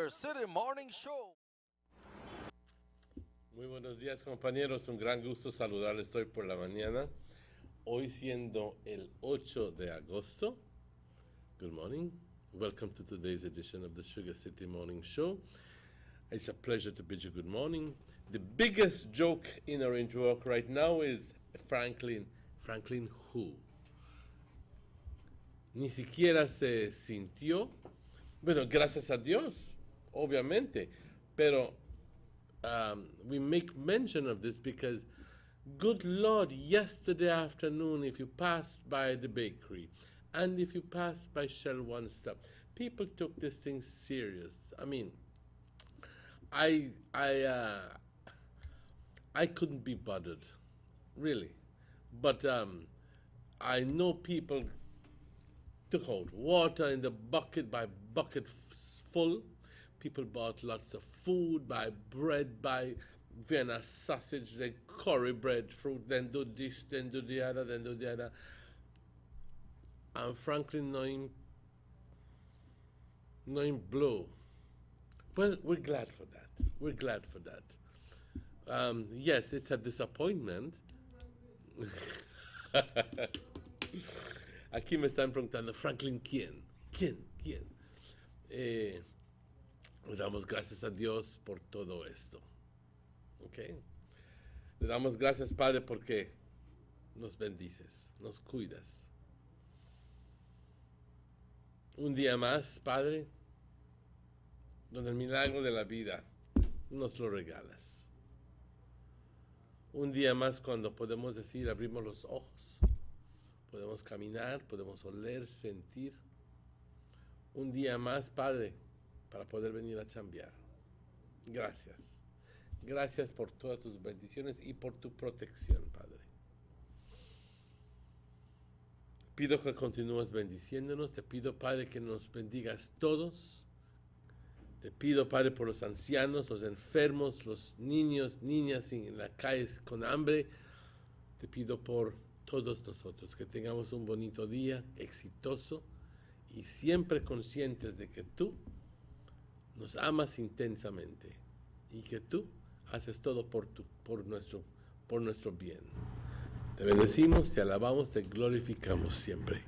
Sugar City Morning Show. Muy buenos días, compañeros, un gran gusto saludarles hoy por la mañana, hoy siendo el 8 de agosto. Good morning, welcome to today's edition of the Sugar City Morning Show. It's a pleasure to bid you good morning. The biggest joke in Orange Walk right now is Franklin who? Ni siquiera se sintió, bueno, gracias a Dios, obviamente, pero we make mention of this because, good Lord, yesterday afternoon, if you passed by the bakery and if you passed by Shell One Stop, people took this thing serious. I mean, I couldn't be bothered, really, but I know people took out water in the bucket by bucket full. People bought lots of food, buy bread, buy Vienna sausage, then curry bread, fruit, then do this, then do the other, then do the other. And Franklin knowing blow. Well, we're glad for that. We're glad for that. Yes, it's a disappointment. Aquí me están preguntando, Franklin, ¿quién? ¿Quién? Le damos gracias a Dios por todo esto. ¿Ok? Le damos gracias, Padre, porque nos bendices, nos cuidas. Un día más, Padre, donde el milagro de la vida nos lo regalas. Un día más cuando podemos decir, abrimos los ojos, podemos caminar, podemos oler, sentir. Un día más, Padre, para poder venir a chambear. Gracias. Gracias por todas tus bendiciones y por tu protección, Padre. Pido que continúes bendiciéndonos. Te pido, Padre, que nos bendigas todos. Te pido, Padre, por los ancianos, los enfermos, los niños, niñas en la calle con hambre. Te pido por todos nosotros que tengamos un bonito día, exitoso y siempre conscientes de que tú nos amas intensamente y que tú haces todo por nuestro bien. Te bendecimos, te alabamos, te glorificamos siempre.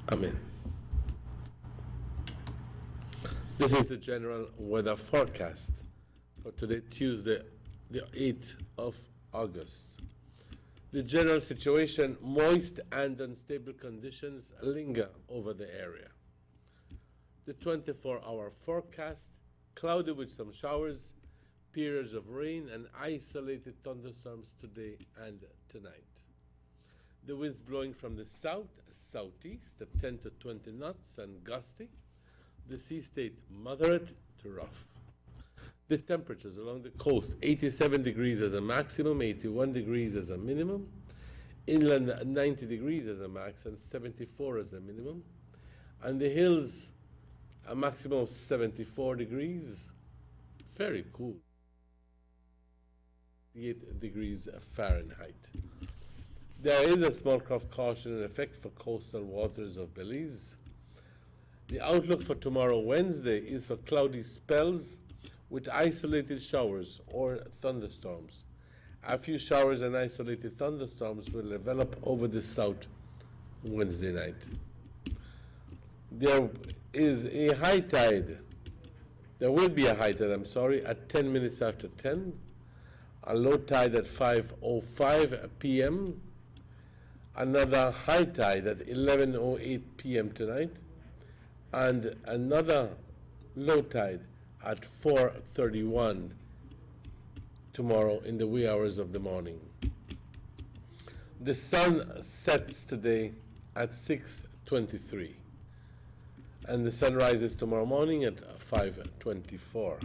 Amén. This is the general weather forecast for today, Tuesday, the 8th of August. The general situation, moist and unstable conditions linger over the area. The 24-hour forecast, cloudy with some showers, periods of rain and isolated thunderstorms today and tonight. The winds blowing from the southeast at 10 to 20 knots and gusty. The sea state moderate to rough. The temperatures along the coast, 87 degrees as a maximum, 81 degrees as a minimum. Inland, 90 degrees as a max and 74 as a minimum. And the hills, a maximum of 74 degrees. Very cool. 8 degrees Fahrenheit. There is a small craft caution in effect for coastal waters of Belize. The outlook for tomorrow, Wednesday, is for cloudy spells with isolated showers or thunderstorms. A few showers and isolated thunderstorms will develop over the south Wednesday night. There is a high tide. There will be a high tide, at 10 minutes after 10. A low tide at 5:05 p.m. Another high tide at 11:08 p.m. tonight. And another low tide at 4:31 tomorrow in the wee hours of the morning. The sun sets today at 6:23. And the sun rises tomorrow morning at 5:24.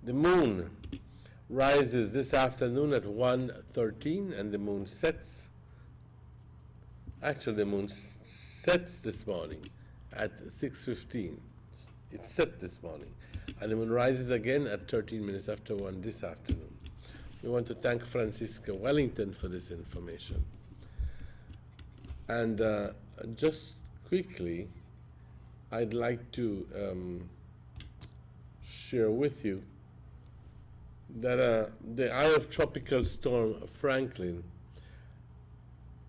The moon rises this afternoon at 1:13 and the moon sets. Actually, the moon sets this morning at 6:15. It set this morning. And the moon rises again at 13 minutes after 1 this afternoon. We want to thank Francisca Wellington for this information. And just quickly, I'd like to share with you that the eye of tropical storm Franklin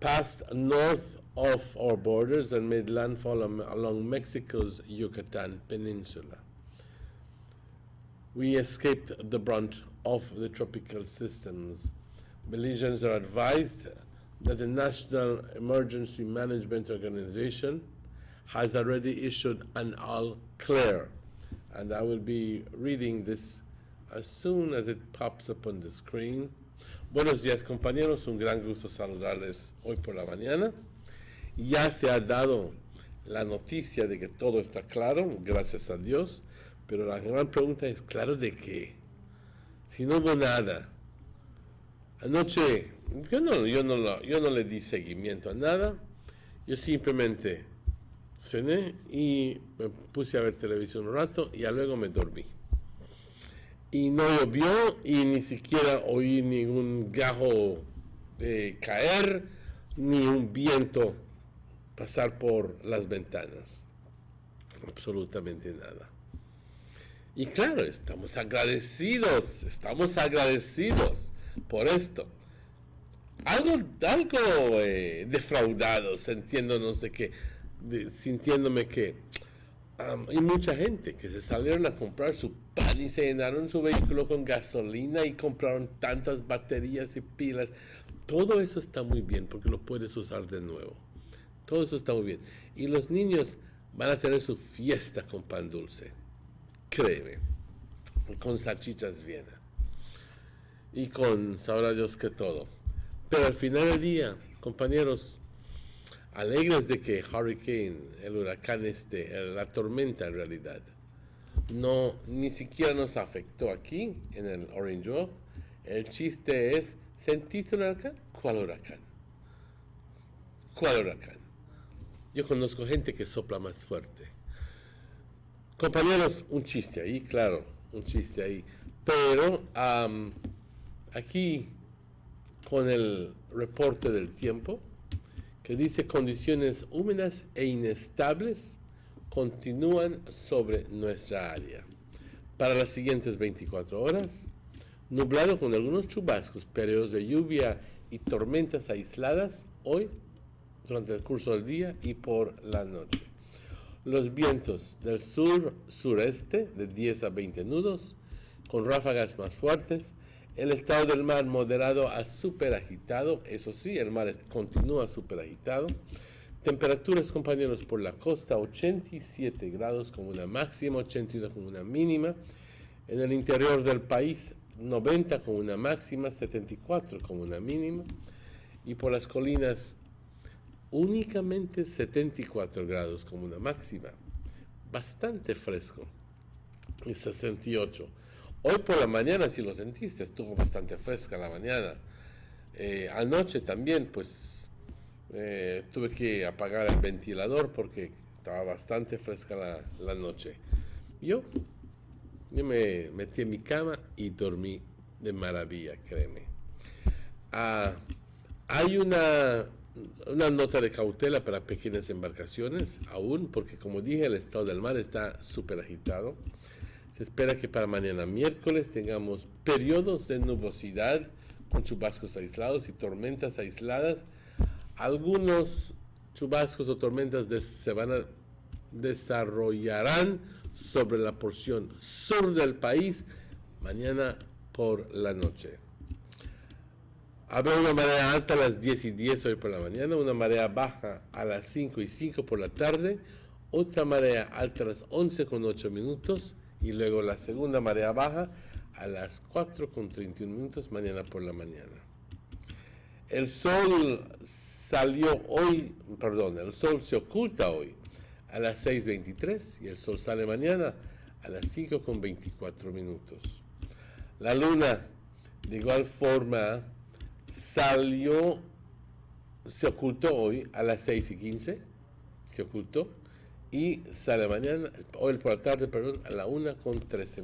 passed north of our borders and made landfall along Mexico's Yucatan Peninsula. We escaped the brunt of the tropical systems. Belizeans are advised that the National Emergency Management Organization has already issued an all clear, and I will be reading this as soon as it pops up on the screen. Buenos días, compañeros, un gran gusto saludarles hoy por la mañana. Ya se ha dado la noticia de que todo está claro, gracias a Dios, pero la gran pregunta es, ¿claro de qué? Si no hubo nada. Anoche yo no le di seguimiento a nada, yo simplemente cené y me puse a ver televisión un rato y ya luego me dormí. Y no llovió y ni siquiera oí ningún gajo caer, ni un viento pasar por las ventanas. Absolutamente nada. Y claro, estamos agradecidos por esto. Algo defraudados, sintiéndome que hay mucha gente que se salieron a comprar su pan y se llenaron su vehículo con gasolina y compraron tantas baterías y pilas. Todo eso está muy bien porque lo puedes usar de nuevo. Todo eso está muy bien. Y los niños van a tener su fiesta con pan dulce. Créeme. Con salchichas Viena. Y con, sabrá Dios que todo. Pero al final del día, compañeros, alegres de que Hurricane, el huracán la tormenta en realidad, ni siquiera nos afectó aquí en el Orange Walk. El chiste es, ¿sentiste un huracán? ¿Cuál huracán? ¿Cuál huracán? Yo conozco gente que sopla más fuerte. Compañeros, un chiste ahí, claro, un chiste ahí. Pero aquí con el reporte del tiempo, que dice condiciones húmedas e inestables continúan sobre nuestra área. Para las siguientes 24 horas, nublado con algunos chubascos, periodos de lluvia y tormentas aisladas hoy, durante el curso del día y por la noche. Los vientos del sur-sureste de 10 a 20 nudos, con ráfagas más fuertes. El estado del mar moderado a súper agitado, eso sí, el mar continúa súper agitado. Temperaturas, compañeros, por la costa, 87 grados como una máxima, 81 como una mínima. En el interior del país, 90 como una máxima, 74 como una mínima. Y por las colinas, únicamente 74 grados como una máxima. Bastante fresco. Y 68. Hoy por la mañana, si lo sentiste, estuvo bastante fresca la mañana. Anoche también, pues, tuve que apagar el ventilador porque estaba bastante fresca la noche. Yo me metí en mi cama y dormí de maravilla, créeme. Hay una nota de cautela para pequeñas embarcaciones, aún, porque como dije, el estado del mar está súper agitado. Se espera que para mañana miércoles tengamos periodos de nubosidad con chubascos aislados y tormentas aisladas. Algunos chubascos o tormentas desarrollarán sobre la porción sur del país mañana por la noche. Habrá una marea alta a las 10:10 hoy por la mañana, una marea baja a las 5:05 por la tarde, otra marea alta a las 11:08 y luego la segunda marea baja a las 4:31 mañana por la mañana. El sol se oculta hoy a las 6:23 y el sol sale mañana a las 5:24. La luna, de igual forma, se ocultó hoy a las 6:15, se ocultó, y sale mañana, hoy por la tarde, a la 1:13.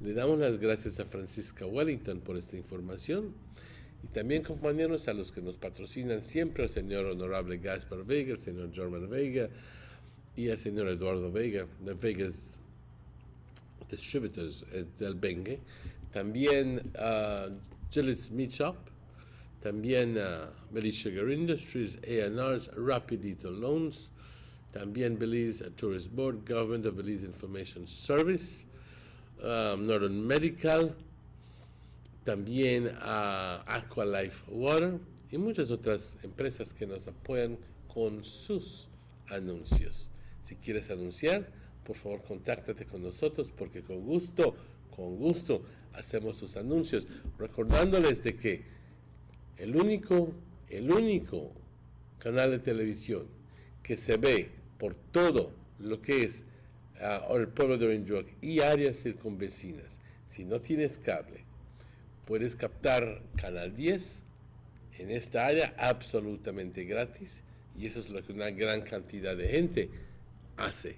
Le damos las gracias a Francisca Wellington por esta información, y también, compañeros, a los que nos patrocinan siempre, al señor Honorable Gaspar Vega, al señor German Vega, y al señor Eduardo Vega, de Vegas Distributors del Bengue, también Gillette's Meat Shop, también Belize Sugar Industries, A&R's, Rapidito Loans, también Belize Tourist Board, Government of Belize Information Service, Northern Medical, también Aqualife Water y muchas otras empresas que nos apoyan con sus anuncios. Si quieres anunciar, por favor contáctate con nosotros porque con gusto hacemos sus anuncios. Recordándoles de que el único canal de televisión que se ve por todo lo que es el pueblo de Orange Walk y áreas circunvecinas, si no tienes cable, puedes captar Canal 10 en esta área absolutamente gratis, y eso es lo que una gran cantidad de gente hace.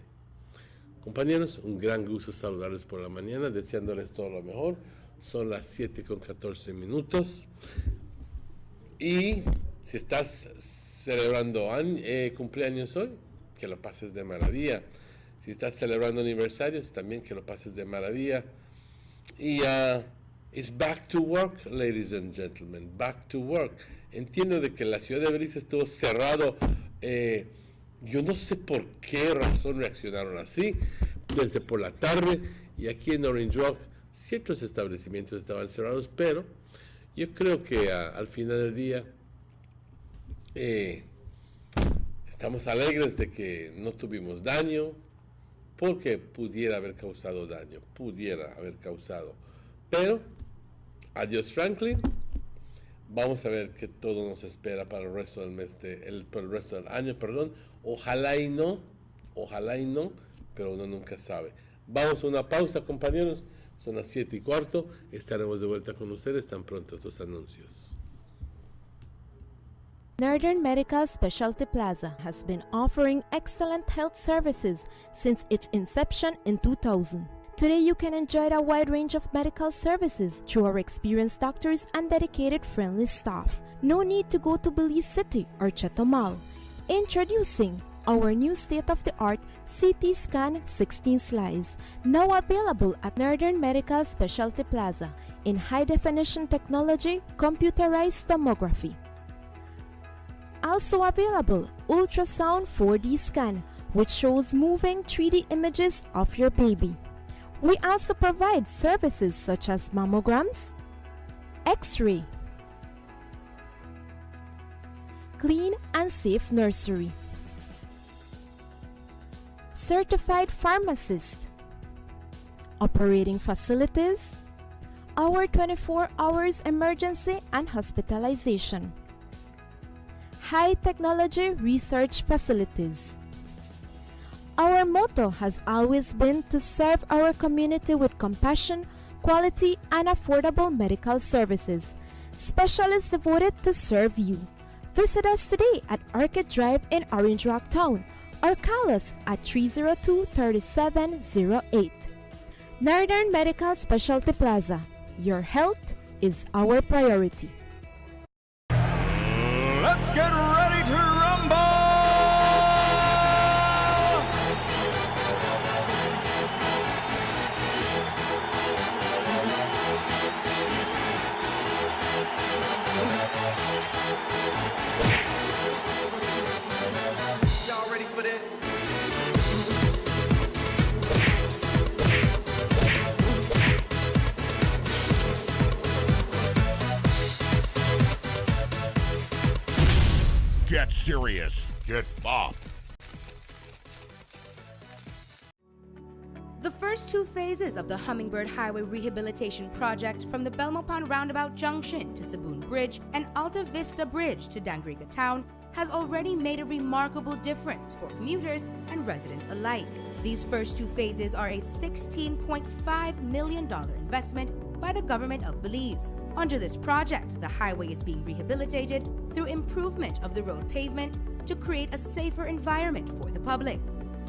Compañeros, un gran gusto saludarles por la mañana, deseándoles todo lo mejor. Son las 7:14. Y si estás celebrando cumpleaños hoy, que lo pases de maravilla. Si estás celebrando aniversarios, también que lo pases de maravilla. Y it's back to work, ladies and gentlemen, back to work. Entiendo de que la ciudad de Belice estuvo cerrado. Yo no sé por qué razón reaccionaron así, desde por la tarde, y aquí en Orange Walk ciertos establecimientos estaban cerrados, pero yo creo que al final del día estamos alegres de que no tuvimos daño, porque pudiera haber causado daño, pero adiós Franklin. Vamos a ver qué todo nos espera para el resto del mes, para el resto del año, perdón. Ojalá y no, pero uno nunca sabe. Vamos a una pausa, compañeros. Son las 7:15. Estaremos de vuelta con ustedes tan pronto estos anuncios. Northern Medical Specialty Plaza has been offering excellent health services since its inception in 2000. Today you can enjoy a wide range of medical services through our experienced doctors and dedicated friendly staff. No need to go to Belize City or Chetumal. Introducing our new state-of-the-art CT Scan 16 slice, now available at Northern Medical Specialty Plaza in high-definition technology, computerized tomography. Also available, ultrasound 4D scan, which shows moving 3D images of your baby. We also provide services such as mammograms, X-ray, clean and safe nursery, certified pharmacist, operating facilities, our 24 hours emergency and hospitalization, high technology research facilities. Our motto has always been to serve our community with compassion, quality, and affordable medical services. Specialists devoted to serve you. Visit us today at Orchid Drive in Orange Rock Town or call us at 302-3708. Northern Medical Specialty Plaza. Your health is our priority. Let's get ready to rumble! Y'all ready for this? Get serious. Get bopped. The first two phases of the Hummingbird Highway Rehabilitation Project from the Belmont Pond Roundabout Junction to Saboon Bridge and Alta Vista Bridge to Dangriga Town has already made a remarkable difference for commuters and residents alike. These first two phases are a $16.5 million investment by the government of Belize. Under this project, the highway is being rehabilitated through improvement of the road pavement to create a safer environment for the public.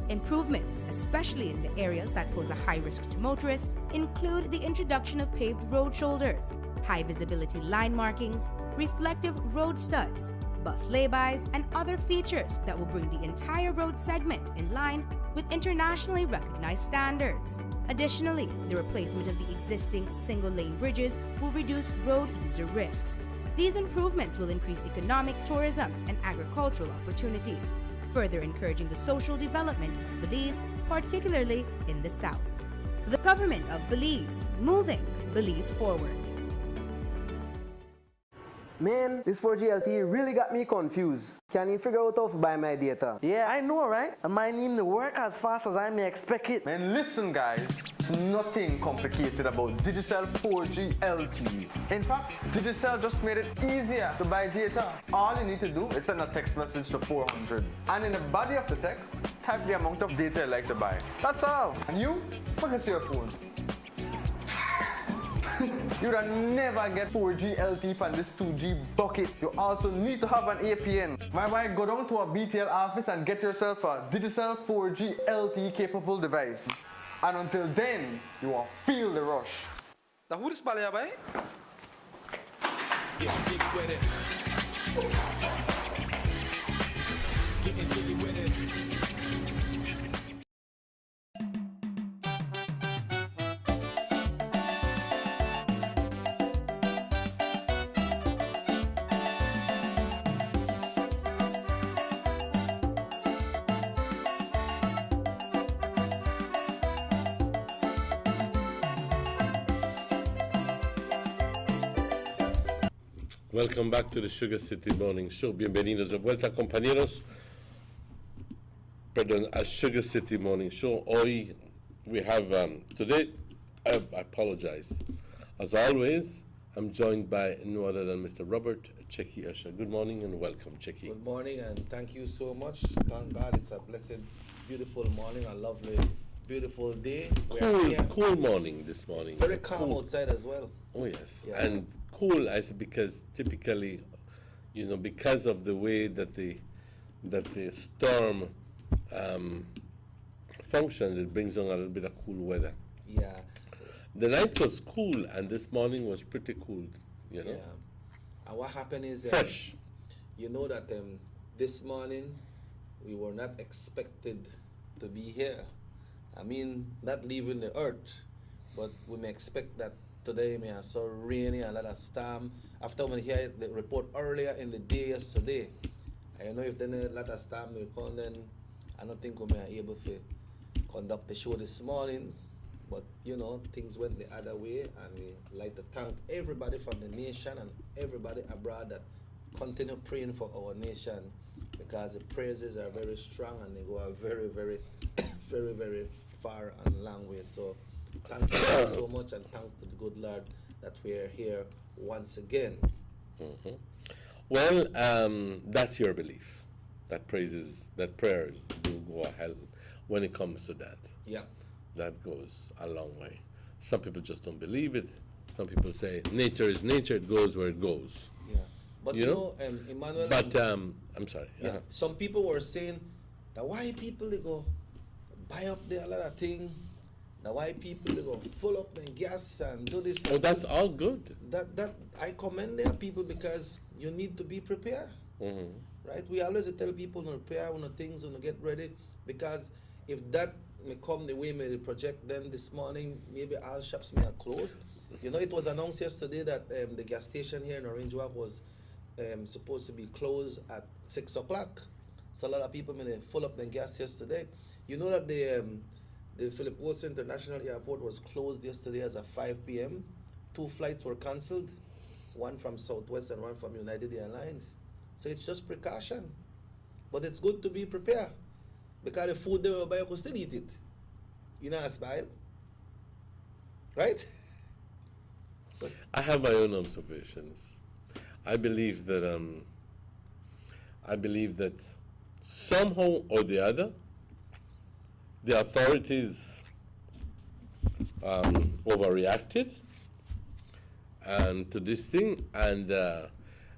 Improvements, especially in the areas that pose a high risk to motorists, include the introduction of paved road shoulders, high visibility line markings, reflective road studs, bus laybys, and other features that will bring the entire road segment in line with internationally recognized standards. Additionally, the replacement of the existing single-lane bridges will reduce road user risks. These improvements will increase economic, tourism, and agricultural opportunities, further encouraging the social development of Belize, particularly in the south. The government of Belize, moving Belize forward. Man, this 4G LTE really got me confused. Can you figure out how to buy my data? Yeah, I know, right? And mine need to work as fast as I may expect it. Man, listen guys, it's nothing complicated about Digicel 4G LTE. In fact, Digicel just made it easier to buy data. All you need to do is send a text message to 400. And in the body of the text, type the amount of data you'd like to buy. That's all. And you, focus your phone. You'd never get 4G LTE from this 2G bucket. You also need to have an APN. My wife, go down to a BTL office and get yourself a Digicel 4G LTE capable device. And until then, you will feel the rush. Now who this bally by? Getting jiggy with it. Getting jiggy with it. Welcome back to the Sugar City Morning Show. Bienvenidos de vuelta, compañeros. Perdón, al Sugar City Morning Show. Hoy we have, today, I apologize. As always, I'm joined by no other than Mr. Robert Checky Usher. Good morning and welcome, Checky. Good morning and thank you so much. Thank God it's a blessed, beautiful morning, a lovely, beautiful day. Cool morning this morning. Very calm outside as well. Oh yes, Yeah. and cool as because typically, because of the way that the storm functions, it brings on a little bit of cool weather. Yeah. The night was cool, and this morning was pretty cool. Yeah. And what happened is Fresh. You know that this morning we were not expected to be here. I mean, not leaving the earth, but we may expect that today may have so rainy, a lot of storm. After we hear the report earlier in the day yesterday, I don't know if then a lot of storm will come, then I don't think we may be able to conduct the show this morning. But things went the other way, and we like to thank everybody from the nation and everybody abroad that continue praying for our nation, because the praises are very strong and they go a very, very, very, very far and long way. So thank you so much, and thank to the good Lord that we are here once again. Mm-hmm. Well, that's your belief, that prayers do go ahead when it comes to that. Yeah. That goes a long way. Some people just don't believe it. Some people say nature is nature; it goes where it goes. Yeah. But Emmanuel. But I'm sorry. Yeah. Uh-huh. Some people were saying that why people they go buy up there a lot of things. That why people they go full up the gas and do this. Oh, that's all good. That I commend their people, because you need to be prepared. Mm-hmm. Right? We always tell people to prepare on things and get ready, because if that may come the way may the project, then this morning maybe all shops may have closed. It was announced yesterday that the gas station here in Orange Walk was supposed to be closed at 6 o'clock. So a lot of people may full up their gas yesterday. You know that the Philip Wilson International Airport was closed yesterday as of 5 p.m. 2 flights were cancelled, one from Southwest and one from United Airlines. So it's just precaution. But it's good to be prepared, because the food they will buy, you can still eat it. You know, smile. Right? So, I have my own observations. I believe that somehow or the other, the authorities overreacted to this thing, and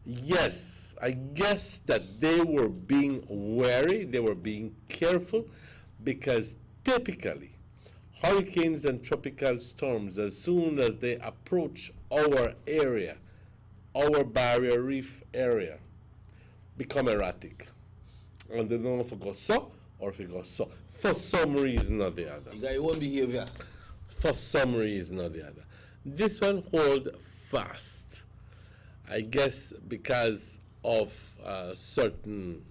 yes, I guess that they were being wary, they were being careful, because typically hurricanes and tropical storms, as soon as they approach our area, our barrier reef area, become erratic. And they don't know if it goes so or if it goes so, for some reason or the other. You got your own behavior. For some reason or the other. This one hold fast. I guess because of certain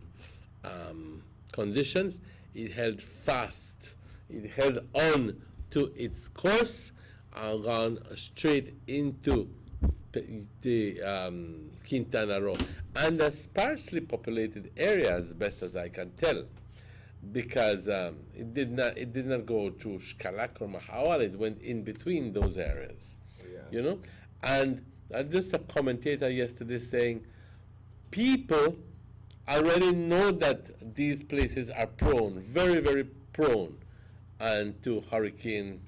conditions, it held fast. It held on to its course and gone straight into the Quintana Roo, and a sparsely populated area, as best as I can tell, because it did not go to Xcalac or Mahawal. It went in between those areas, you know. And just a commentator yesterday saying, people already know that these places are prone, very, very prone, and to hurricanes,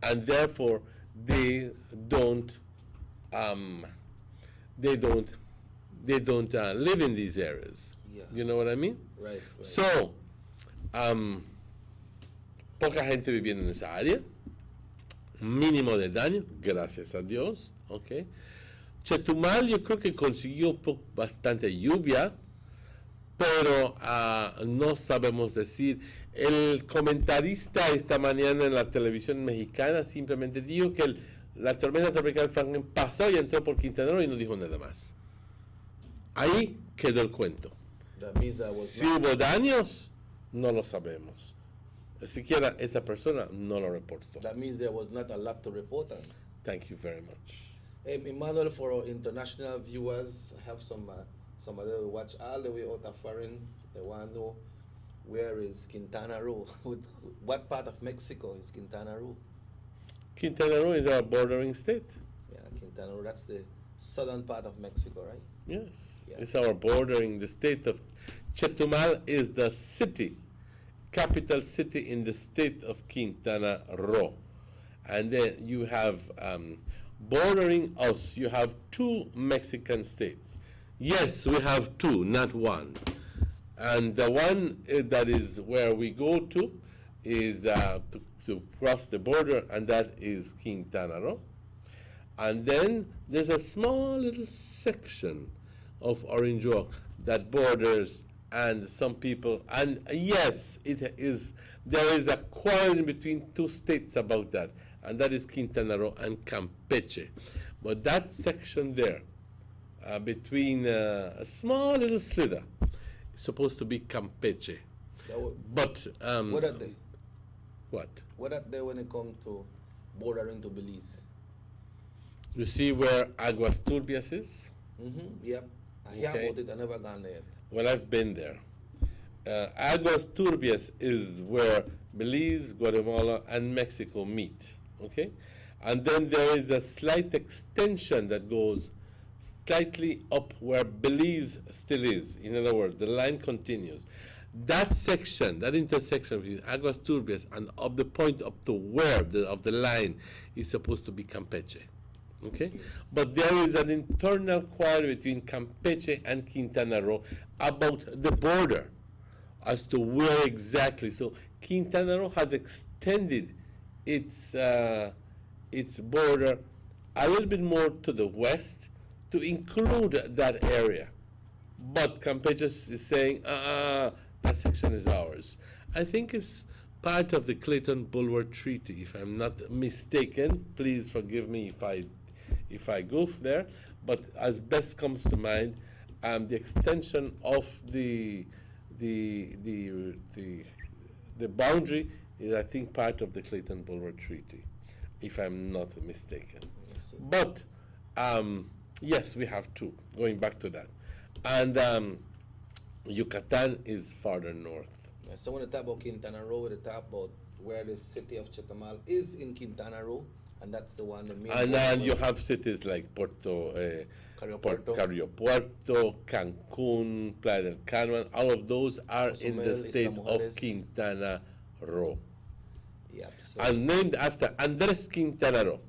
and therefore they don't live in these areas. Yeah. You know what I mean? Right. So, poca gente viviendo en esa área, mínimo de daño, gracias a Dios, ¿ok? Chetumal yo creo que consiguió bastante lluvia, pero no sabemos decir. El comentarista esta mañana en la televisión mexicana simplemente dijo que la tormenta tropical Franklin pasó y entró por Quintana Roo y no dijo nada más. Ahí quedó el cuento. That means that was Si hubo daños, no lo sabemos. Siquiera esa persona no lo reportó. that means there was not a lot to report on. Thank you very much. Emmanuel, for our international viewers, I have some other watch all the way out of foreign. They want to know where is Quintana Roo? What part of Mexico is Quintana Roo? Quintana Roo is our bordering state. Yeah, Quintana Roo, that's the southern part of Mexico, right? Yes, Yeah. it's our bordering the state of Chetumal is the city, capital city in the state of Quintana Roo. And then you have bordering us, you have two Mexican states. Yes, we have two, not one. And the one that is where we go to is to cross the border, and that is Quintana Roo. And then there's a small little section of Orange Walk that borders, and some people, and yes, there is a quarrel between two states about that, and that is Quintana Roo and Campeche. But that section there, between a small little slither, is supposed to be Campeche. But What are they? what? What are they when it comes to bordering to Belize? You see where Aguas Turbias is? Yep. I hear Okay. about it, I never gone there yet. Well, I've been there. Aguas Turbias is where Belize, Guatemala, and Mexico meet. Okay, and then there is a slight extension that goes slightly up where Belize still is. In other words, the line continues. That section, that intersection between Aguas Turbias and up the point up to where of the line is supposed to be Campeche. Okay, but there is an internal quarrel between Campeche and Quintana Roo about the border as to where exactly. So Quintana Roo has extended its border a little bit more to the west to include that area. But Campeche is saying, that section is ours. I think it's part of the Clayton-Bulwer Treaty, if I'm not mistaken. Please forgive me if I goof there. But as best comes to mind, the extension of the boundary is, I think, part of the Clayton-Bulwer Treaty, if I'm not mistaken. Yes. But yes, we have two, going back to that. And Yucatan is farther north. So when we talk about Quintana Roo, we talk about where the city of Chetumal is in Quintana Roo, and that's the one, the main And one. then you have cities like Carrio Puerto, Cancun, Playa del Carmen. All of those are in the Cozumel, state Isla of Mujeres. Quintana Roo. Yep. So, And named after Andres Quintana Roo.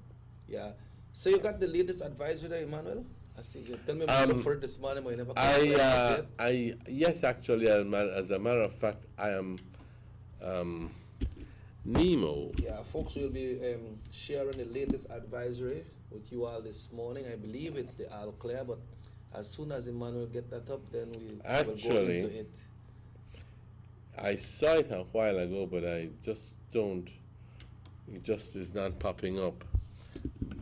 yeah. So you got the latest advisory there, Emmanuel? I see you. Tell me about for it this morning, but you never Yes, actually, as a matter of fact, I am Nemo. Yeah, folks, will be sharing the latest advisory with you all this morning. I believe it's the All Clear, but as soon as Emmanuel get that up, then we will go Actually, into it. I saw it a while ago, but I just don't. It just is not popping up.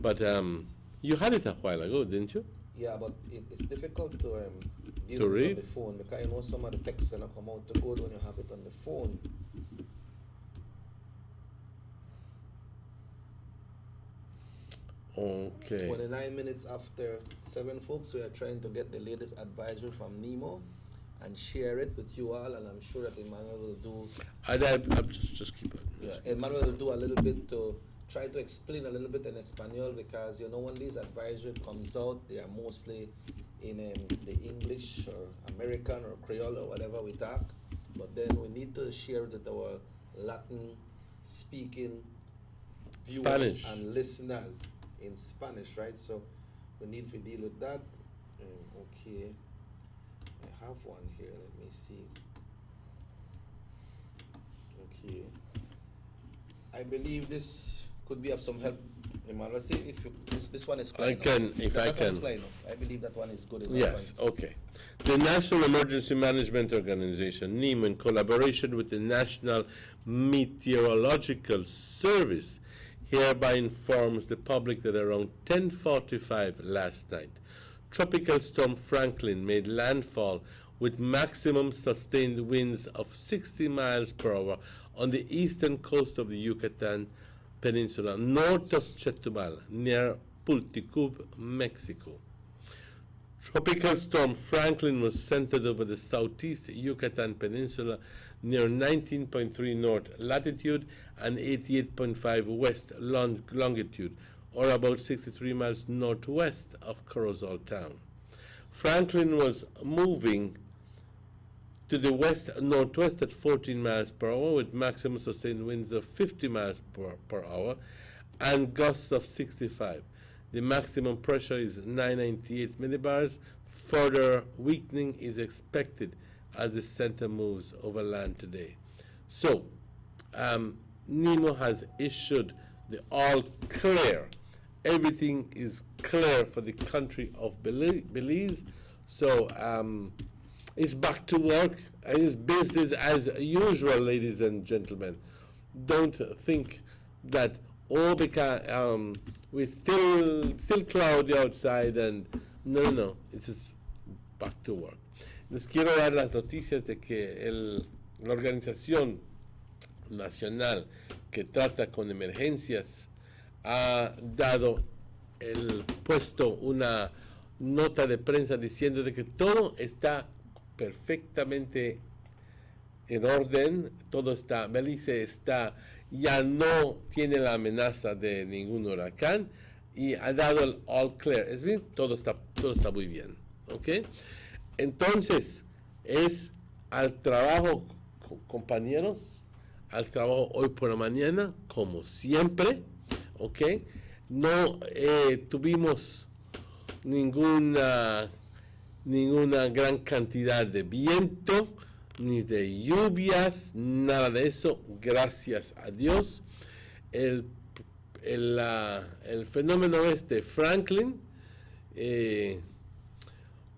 But you had it a while ago, didn't you? Yeah, but it's difficult to deal To with it read? on the phone, because you know some of the text don't come out too good when you have it on the phone. Okay. 29 minutes after 7, folks, we are trying to get the latest advisory from Nemo and share it with you all, and I'm sure that Emmanuel will do. I'm just keep it. Yeah, Emmanuel will do a little bit to try to explain a little bit in Espanol, because you know when these advisory comes out, they are mostly in the English or American or Creole or whatever we talk, but then we need to share it with our Latin speaking viewers Spanish. and listeners in Spanish, right? So we need to deal with that. Okay, I have one here, let me see. Okay, I believe this could be of some help. Emmanuel, see if you, this one is clear I enough. can, if That I one is can. clear enough. I believe that one is good enough. Yes, okay. The National Emergency Management Organization, NEMA, in collaboration with the National Meteorological Service, hereby informs the public that around 10:45 last night, Tropical Storm Franklin made landfall with maximum sustained winds of 60 miles per hour on the eastern coast of the Yucatan Peninsula, north of Chetumal, near Pulticub, Mexico. Tropical Storm Franklin was centered over the southeast Yucatan Peninsula near 19.3 north latitude and 88.5 west longitude, or about 63 miles northwest of Corozal town. Franklin was moving to the west-northwest at 14 miles per hour with maximum sustained winds of 50 miles per hour and gusts of 65. The maximum pressure is 998 millibars. Further weakening is expected as the center moves over land today. So, NEMO has issued the all clear. Everything is clear for the country of Belize. So, it's back to work and it's business as usual, ladies and gentlemen. Don't think that, because we're still cloudy outside and no, this is back to work. Les quiero dar las noticias de que la Organización Nacional que trata con emergencias ha dado puesto una nota de prensa diciendo de que todo está perfectamente en orden, todo está, Belice ya no tiene la amenaza de ningún huracán y ha dado el all clear. Es bien, todo está muy bien, ¿ok? Entonces, es al trabajo, compañeros, al trabajo hoy por la mañana, como siempre, ¿ok? No tuvimos ninguna gran cantidad de viento, ni de lluvias, nada de eso, gracias a Dios. El fenómeno Franklin,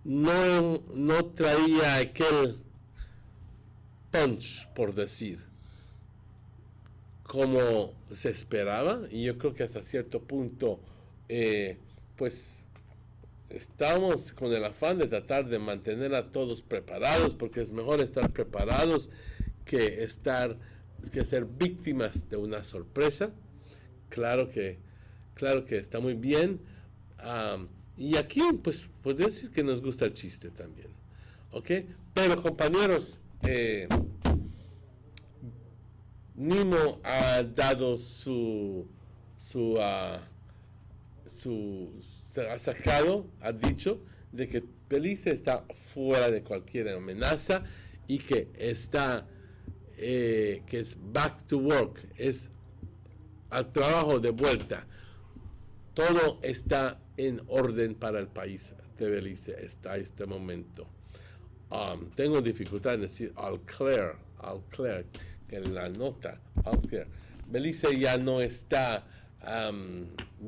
no traía aquel punch, por decir, como se esperaba, y yo creo que hasta cierto punto, pues, estamos con el afán de tratar de mantener a todos preparados, porque es mejor estar preparados que ser víctimas de una sorpresa. Claro que está muy bien. Y aquí, pues, podría decir que nos gusta el chiste también. ¿Ok? Pero, compañeros, Nemo ha dado ha dicho de que Belice está fuera de cualquier amenaza y que que es back to work, es al trabajo de vuelta. Todo está en orden para el país de Belice hasta este momento. Tengo dificultad en decir all clear, que la nota, all clear. Belice ya no está,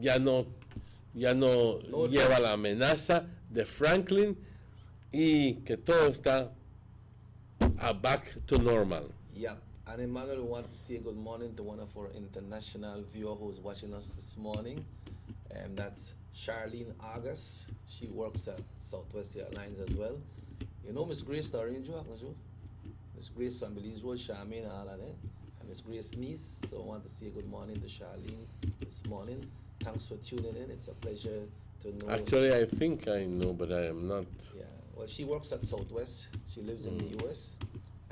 ya no lleva la amenaza de Franklin y que todo está back to normal. Yeah. And Emmanuel, we want to say good morning to one of our international viewers who's watching us this morning. That's Charlene August. She works at Southwest Airlines as well. You know Miss Grace Dorinjo, Miss Grace from Belize Road, Charmaine and all of that. And Miss Grace niece. So I want to say good morning to Charlene this morning. Thanks for tuning in. It's a pleasure to know. Actually, I think I know, but I am not. Yeah. Well, she works at Southwest. She lives in the US.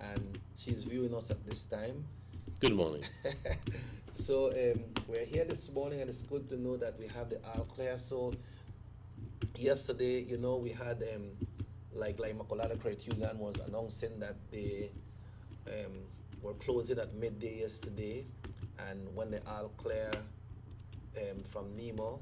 And she's viewing us at this time. Good morning. So we're here this morning, and it's good to know that we have the all clear. So yesterday, you know, we had like Macolada Credit Union was announcing that they were closing at midday yesterday, and when the all clear from NEMO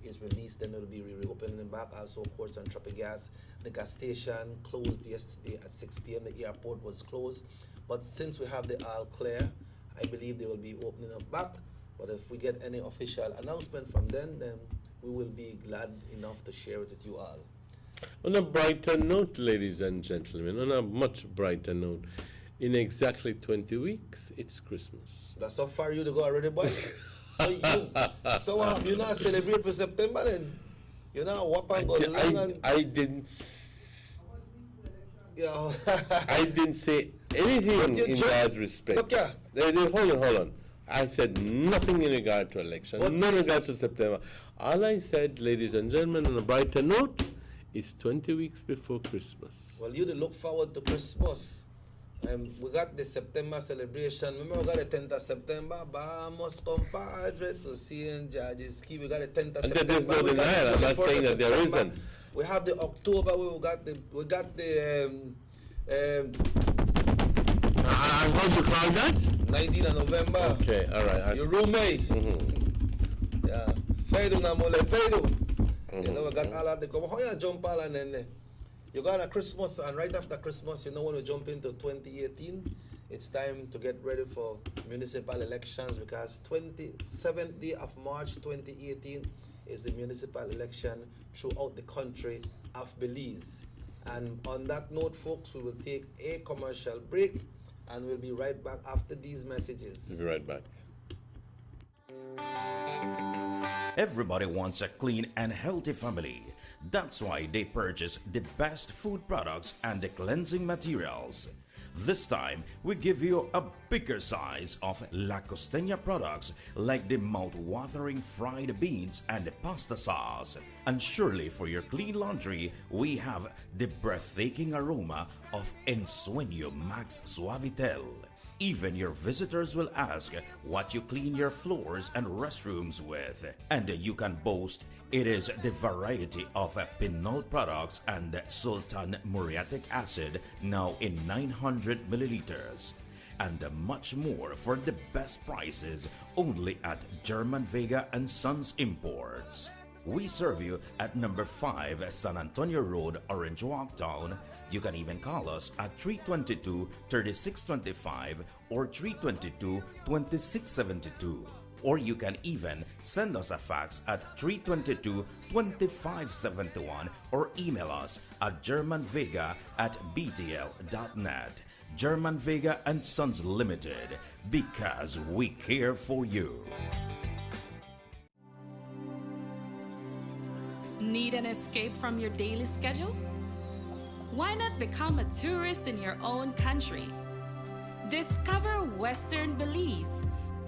is released, then it'll be reopening back. Also, of course, on Tropigas, the gas station closed yesterday at 6 p.m. The airport was closed. But since we have the all clear, I believe they will be opening up back. But if we get any official announcement from them, then we will be glad enough to share it with you all. On a brighter note, ladies and gentlemen, on a much brighter note, in exactly 20 weeks, it's Christmas. That's how far you to go already, boy. So you not celebrate for September then? You know what and go long and I didn't. yeah. I didn't say anything in that respect. Look here. Hold on. I said nothing in regard to election, no regard to September. All I said, ladies and gentlemen, on a brighter note, is 20 weeks before Christmas. Well, you to look forward to Christmas. We got the September celebration. Remember, we got the 10th of September. Vamos, compadre, to St. George's Key. We got the 10th of And September. there's no denial. I'm not saying that there isn't. We have the October. We got the how do you call that? 19th of November. Okay, all right. Your roommate. Yeah. Fedu na mole, Fedu. You know, we got all of the come. How you jump all and then you got a Christmas, and right after Christmas, you know, when we jump into 2018, it's time to get ready for municipal elections, because 27th day of March 2018 is the municipal election throughout the country of Belize. And on that note, folks, we will take a commercial break, and we'll be right back after these messages. We'll be right back. Everybody wants a clean and healthy family. That's why they purchase the best food products and the cleansing materials. This time, we give you a bigger size of La Costeña products like the mouth-watering fried beans and the pasta sauce. And surely for your clean laundry, we have the breathtaking aroma of Ensueño Max Suavitel. Even your visitors will ask what you clean your floors and restrooms with. And you can boast it is the variety of Pinol products and Sultan muriatic acid, now in 900 milliliters. And much more for the best prices only at German Vega and Sons Imports. We serve you at number 5 San Antonio Road, Orange Walk Town. You can even call us at 322-3625 or 322-2672. Or you can even send us a fax at 322-2571 or email us at germanvega@btl.net. German Vega and Sons Limited, because we care for you. Need an escape from your daily schedule? Why not become a tourist in your own country? Discover Western Belize.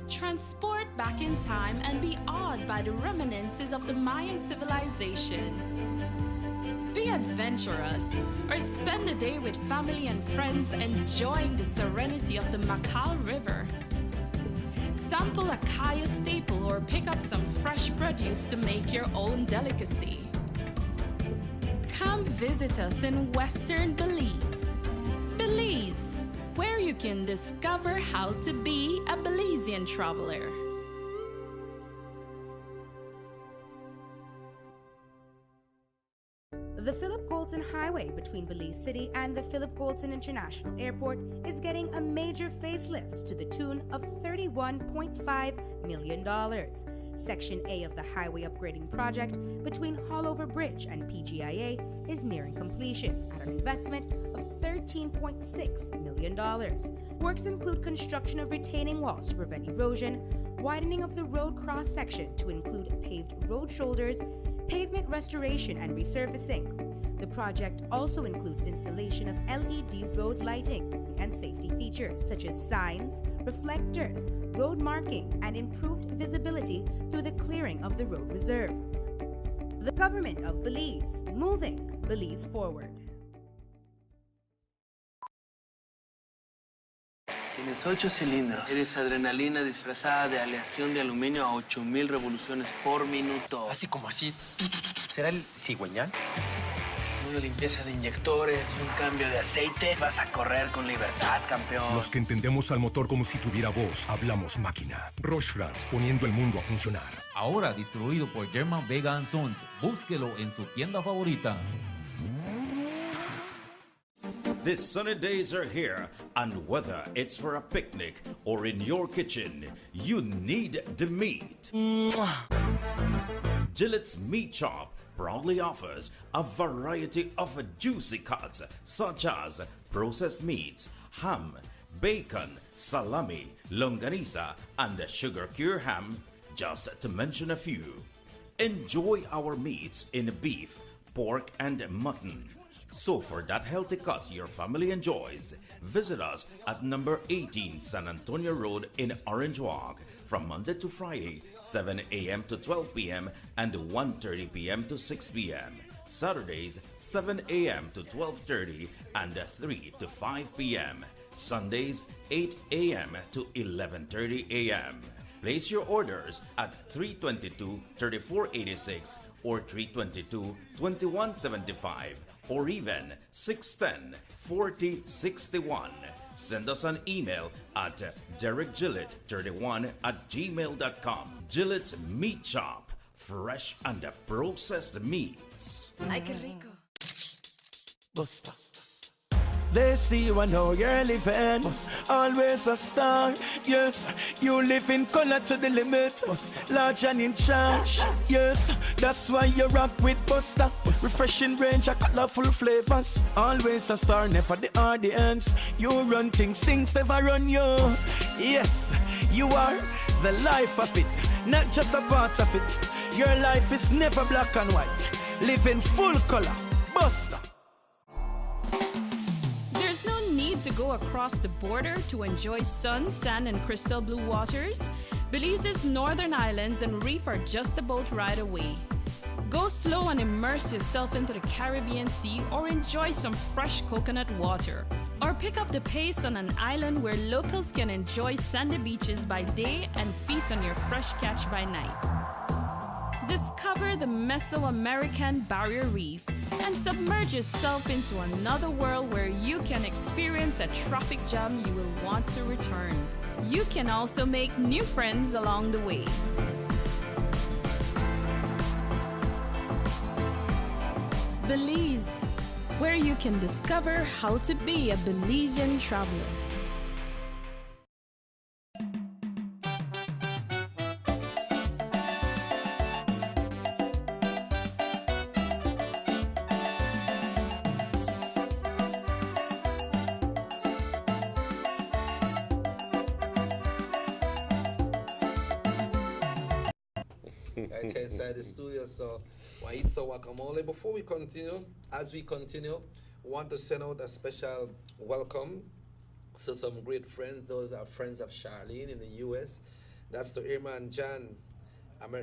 Transport back in time and be awed by the reminiscences of the Mayan civilization. Be adventurous or spend a day with family and friends enjoying the serenity of the Macal River. Sample a Kaya staple or pick up some fresh produce to make your own delicacy. Come visit us in Western Belize. Belize, where you can discover how to be a Belizean traveler. The Philip Goulton Highway between Belize City and the Philip Goulton International Airport is getting a major facelift to the tune of $31.5 million. Section A of the highway upgrading project between Hallover Bridge and PGIA is nearing completion at an investment of $13.6 million. Works include construction of retaining walls to prevent erosion, widening of the road cross-section to include paved road shoulders, pavement restoration and resurfacing. The project also includes installation of LED road lighting and safety features such as signs, reflectors, road marking, and improved visibility through the clearing of the road reserve. The government of Belize, moving Belize forward. Tienes 8 cilindros. Eres adrenalina disfrazada de aleación de aluminio a 8000 revoluciones por minuto. Así como así. ¿Será el cigüeñal? Una limpieza de inyectores y un cambio de aceite. Vas a correr con libertad, campeón. Los que entendemos al motor como si tuviera voz, hablamos máquina. Roche France, poniendo el mundo a funcionar. Ahora distribuido por German Vega & Sons. Búsquelo en su tienda favorita. The sunny days are here, and whether it's for a picnic or in your kitchen, you need the meat. Gillette's Meat Chop proudly offers a variety of juicy cuts such as processed meats, ham, bacon, salami, longaniza, and sugar-cured ham, just to mention a few. Enjoy our meats in beef, pork, and mutton. So for that healthy cut your family enjoys, visit us at number 18 San Antonio Road in Orange Walk from Monday to Friday, 7 a.m. to 12 p.m. and 1:30 p.m. to 6 p.m. Saturdays, 7 a.m. to 12:30 and 3 to 5 p.m. Sundays, 8 a.m. to 11:30 a.m. Place your orders at 322-3486 or 322-2175 or even 610-4061. Send us an email at derekgillett31@gmail.com. Gillette's Meat Chop, fresh and processed meats. Ay, qué rico. Busta. They see you and know you're living. Always a star. Yes, you live in color to the limit. Large and in charge. Yes, that's why you rock with Busta. Refreshing range of colorful flavors. Always a star, never the audience. You run things, things never run you. Yes, you are the life of it, not just a part of it. Your life is never black and white. Live in full color. Busta. There's no need to go across the border to enjoy sun, sand, and crystal blue waters. Belize's northern islands and reef are just a boat ride away. Go slow and immerse yourself into the Caribbean Sea or enjoy some fresh coconut water. Or pick up the pace on an island where locals can enjoy sandy beaches by day and feast on your fresh catch by night. Discover the Mesoamerican Barrier Reef and submerge yourself into another world where you can experience a traffic jam you will want to return. You can also make new friends along the way. Belize, where you can discover how to be a Belizean traveler. Right inside the studio, so Waitsa Wakamole. Before we continue, we want to send out a special welcome to some great friends. Those are friends of Charlene in the US. That's to Irma and Jan.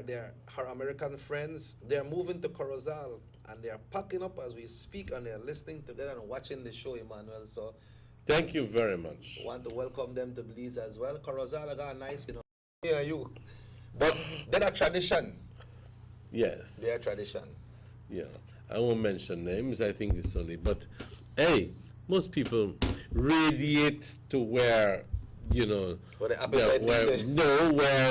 They're her American friends. They're moving to Corozal and they're packing up as we speak and they're listening together and watching the show, Emmanuel. So thank you very much. I want to welcome them to Belize as well. Corozal, I got a nice, yeah, you. But they're a tradition. Yes. They're a tradition. Yeah. I won't mention names, I think it's only, but hey, most people radiate to where, you know, where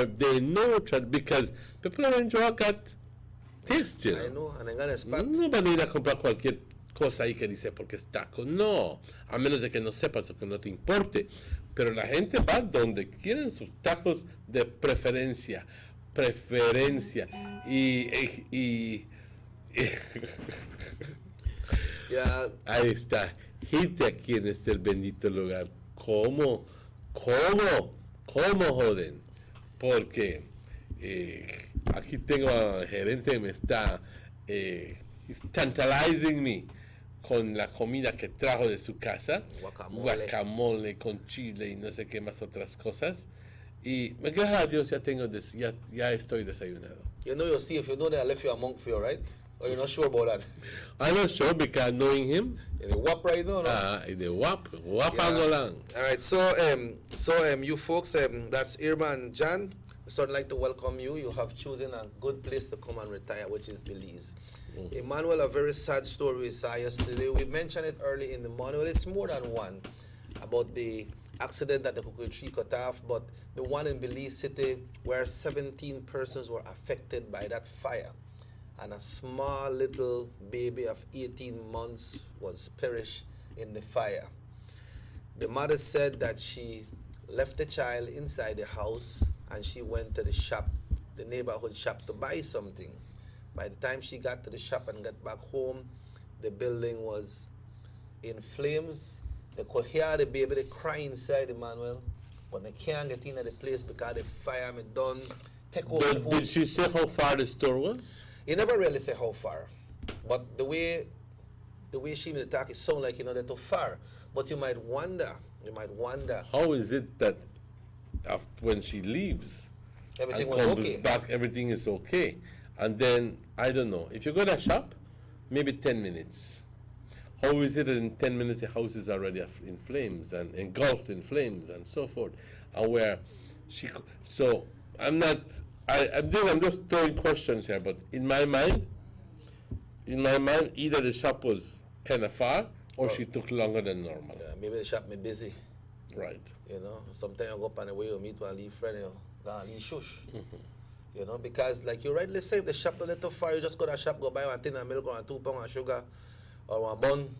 they know, because people are enjoying that taste, you know. I know, and I'm gonna spot. Nobody irá a comprar cualquier cosa ahí que dice porque es taco. No, a menos de que no sepas o que no te importe. Pero la gente va donde quieren sus tacos de preferencia. preferencia. Yeah. Ahí está. Gente aquí en este bendito lugar. ¿Cómo joden? Porque aquí tengo al gerente que me está he's tantalizing me con la comida que trajo de su casa. Guacamole con chile y no sé qué más otras cosas. Y gracias a Dios ya estoy desayunado. You know you're safe. You know that I left you a monk for you, right? Or you're not sure about that? I'm not sure because knowing him. In the WAP right now, no? In the WAP lang. All right, so you folks, that's Irma and Jan. So I'd like to welcome you. You have chosen a good place to come and retire, which is Belize. Emmanuel, a very sad story we saw yesterday. We mentioned it early in the morning. Well, it's more than one about the accident that the Cocoa Tree cut off, but the one in Belize City where 17 persons were affected by that fire. And a small little baby of 18 months was perished in the fire. The mother said that she left the child inside the house and she went to the shop, the neighborhood shop, to buy something. By the time she got to the shop and got back home, the building was in flames. They could hear the baby, they cry inside, Emmanuel, but they can't get into the place because the fire me done take over the whole. Did she say how far the store was? He never really said how far, but the way she made the talk, it sound like they're too far. But you might wonder. How is it that when she leaves Everything and was comes okay. back, everything is okay? And then, I don't know, if you go to a shop, maybe 10 minutes. How is it that in 10 minutes the house is already in flames and engulfed in flames and so forth? And where so I'm just throwing questions here, but in my mind, either the shop was kind of far or she took longer than normal. Yeah, maybe the shop me busy. Right. Sometimes I go up on the way, you meet one leave friend, go and leave shush. Because like you rightly say, if the shop a little far, you just go to the shop, go buy one tin of milk or 2 pounds of sugar or one bun.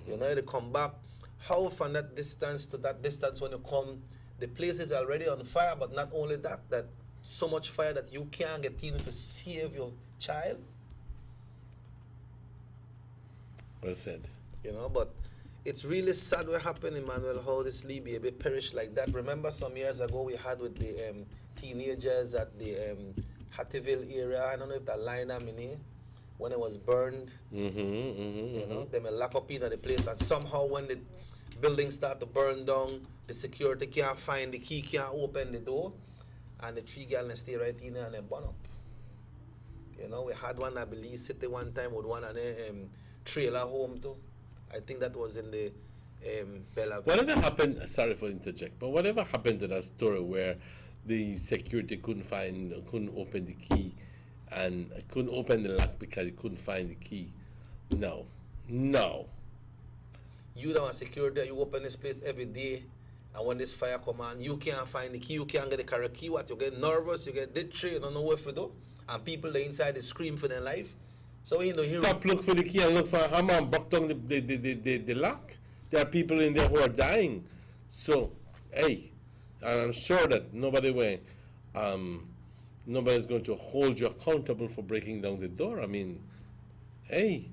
They come back. How from that distance to that distance when you come, the place is already on fire, but not only that so much fire that you can't get in to save your child. Well said. But it's really sad what happened, Emmanuel, how this Lee baby perished like that. Remember some years ago we had with the teenagers at the Hattieville area, I don't know if that line I'm in, when it was burned. They may lock up in the place, and somehow when the building start to burn down, the security can't find the key, can't open the door, and the 3 girls stay right in there and they burn up. We had one at Belize City one time with one on a trailer home too. I think that was in the Bella Vista. Whatever happened, sorry for interject, but whatever happened to that story where the security couldn't open the key and couldn't open the lock because he couldn't find the key? No. You don't have security, you open this place every day, and when this fire come on, you can't find the key, you can't get the correct key. What, you get nervous, you get ditchy, you don't know what to do, and people there inside they scream for their life. So stop, look for the key and look for a hammer and buck down the lock. There are people in there who are dying. So, hey, and I'm sure that nobody's going to hold you accountable for breaking down the door. I mean, hey,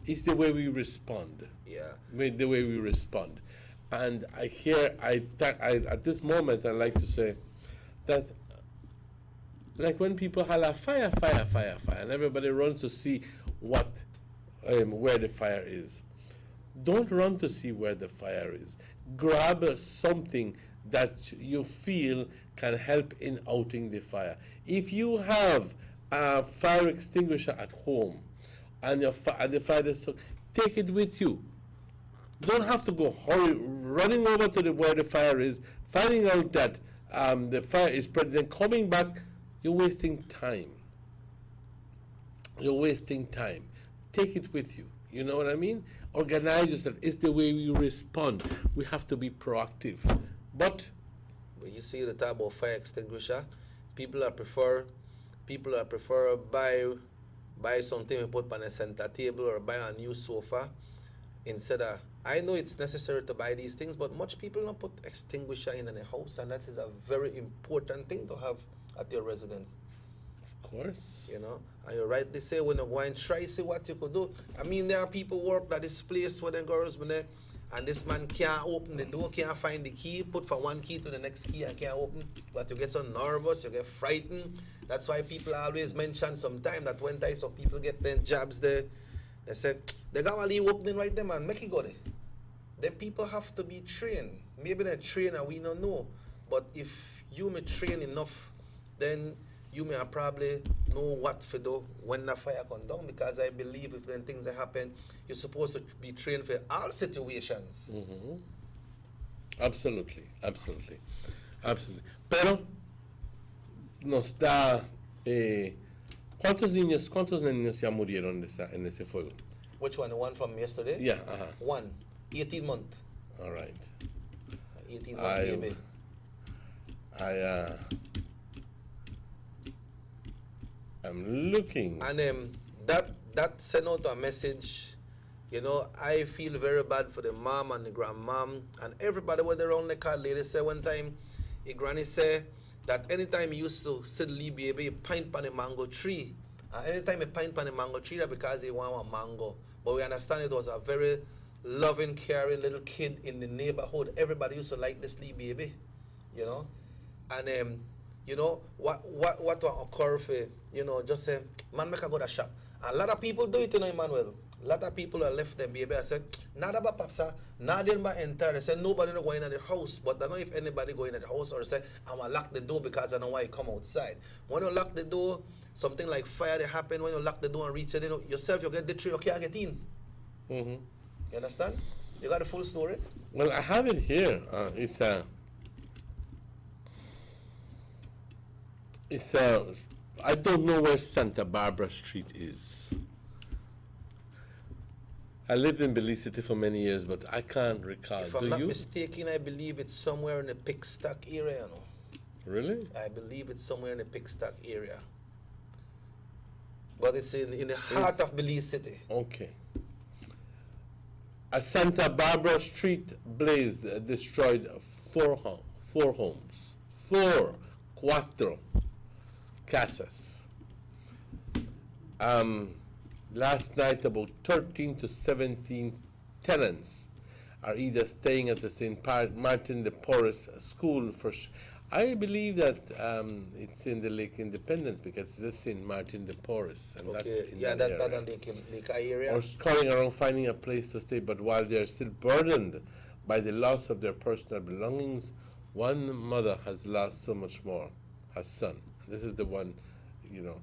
it's the way we respond. Yeah. The way we respond. And at this moment, I like to say that, like when people holler fire, fire, fire, fire, and everybody runs to see where the fire is. Don't run to see where the fire is. Grab something that you feel can help in outing the fire. If you have a fire extinguisher at home and the fire is take it with you. Don't have to go running over to where the fire is, finding out that the fire is spread, then coming back. You're wasting time. Take it with you. You know what I mean? Organize yourself. It's the way we respond. We have to be proactive. But when you see the talk about fire extinguisher, people are prefer buy something we put on a center table or buy a new sofa instead of. I know it's necessary to buy these things, but much people don't put extinguisher in their house, and that is a very important thing to have at your residence. Of course. You know, and you rightly say when you go and try see what you could do. I mean, there are people work at this place where the girls been there, and this man can't open the door, can't find the key, put from one key to the next key and can't open. But you get so nervous, you get frightened. That's why people always mention sometime that when some people get their jobs there, they say, they got to leave opening right there, man, make it go there. Then people have to be trained. Maybe they're trained and we don't know. But if you may train enough, then you may probably know what to do when the fire comes down, because I believe if then things that happen, you're supposed to be trained for all situations. Mm-hmm. Absolutely, absolutely, absolutely. Pero nos da ¿cuántos niños ya murieron en ese fuego? Which one? The one from yesterday? Yeah, One. 18 months. All right. 18 months baby. I'm looking. And that sent out a message. You know, I feel very bad for the mom and the grandmom and everybody were around the car. Lady said one time, the granny said that anytime he used to sit the baby, he pint on a mango tree. Anytime he pint on a mango tree, that because he want a mango. But we understand it was a very loving, caring little kid in the neighborhood. Everybody used to like this little baby, you know. And you know what will occur for, you know, just say, man, make I go to shop. And a lot of people do it, you know, Emmanuel. A lot of people are left them baby. I said, not about papsa, not in my entire. They said nobody no go in the house, but I don't know if anybody go in the house or say I'm gonna lock the door because I know why you come outside. When you lock the door, something like fire they happen. When you lock the door and reach it, you know, yourself you get the tree, you can't get in. Mm-hmm. You understand? You got the full story? Well, I have it here. I don't know where Santa Barbara Street is. I lived in Belize City for many years, but I can't recall. If I'm not mistaken, I believe it's somewhere in the Pickstock area, you know. Really? I believe it's somewhere in the Pickstock area. But it's in the heart of Belize City. Okay. A Santa Barbara Street blaze destroyed four homes. Cuatro casas. Last night, about 13 to 17 tenants are either staying at the St. Martin de Porres school for. I believe that it's in the Lake Independence because it's just St. Martin de Porres, and Okay, that's in yeah, that that area. Lake area. Or scurrying around finding a place to stay, but while they are still burdened by the loss of their personal belongings, one mother has lost so much more, her son. This is the one, you know.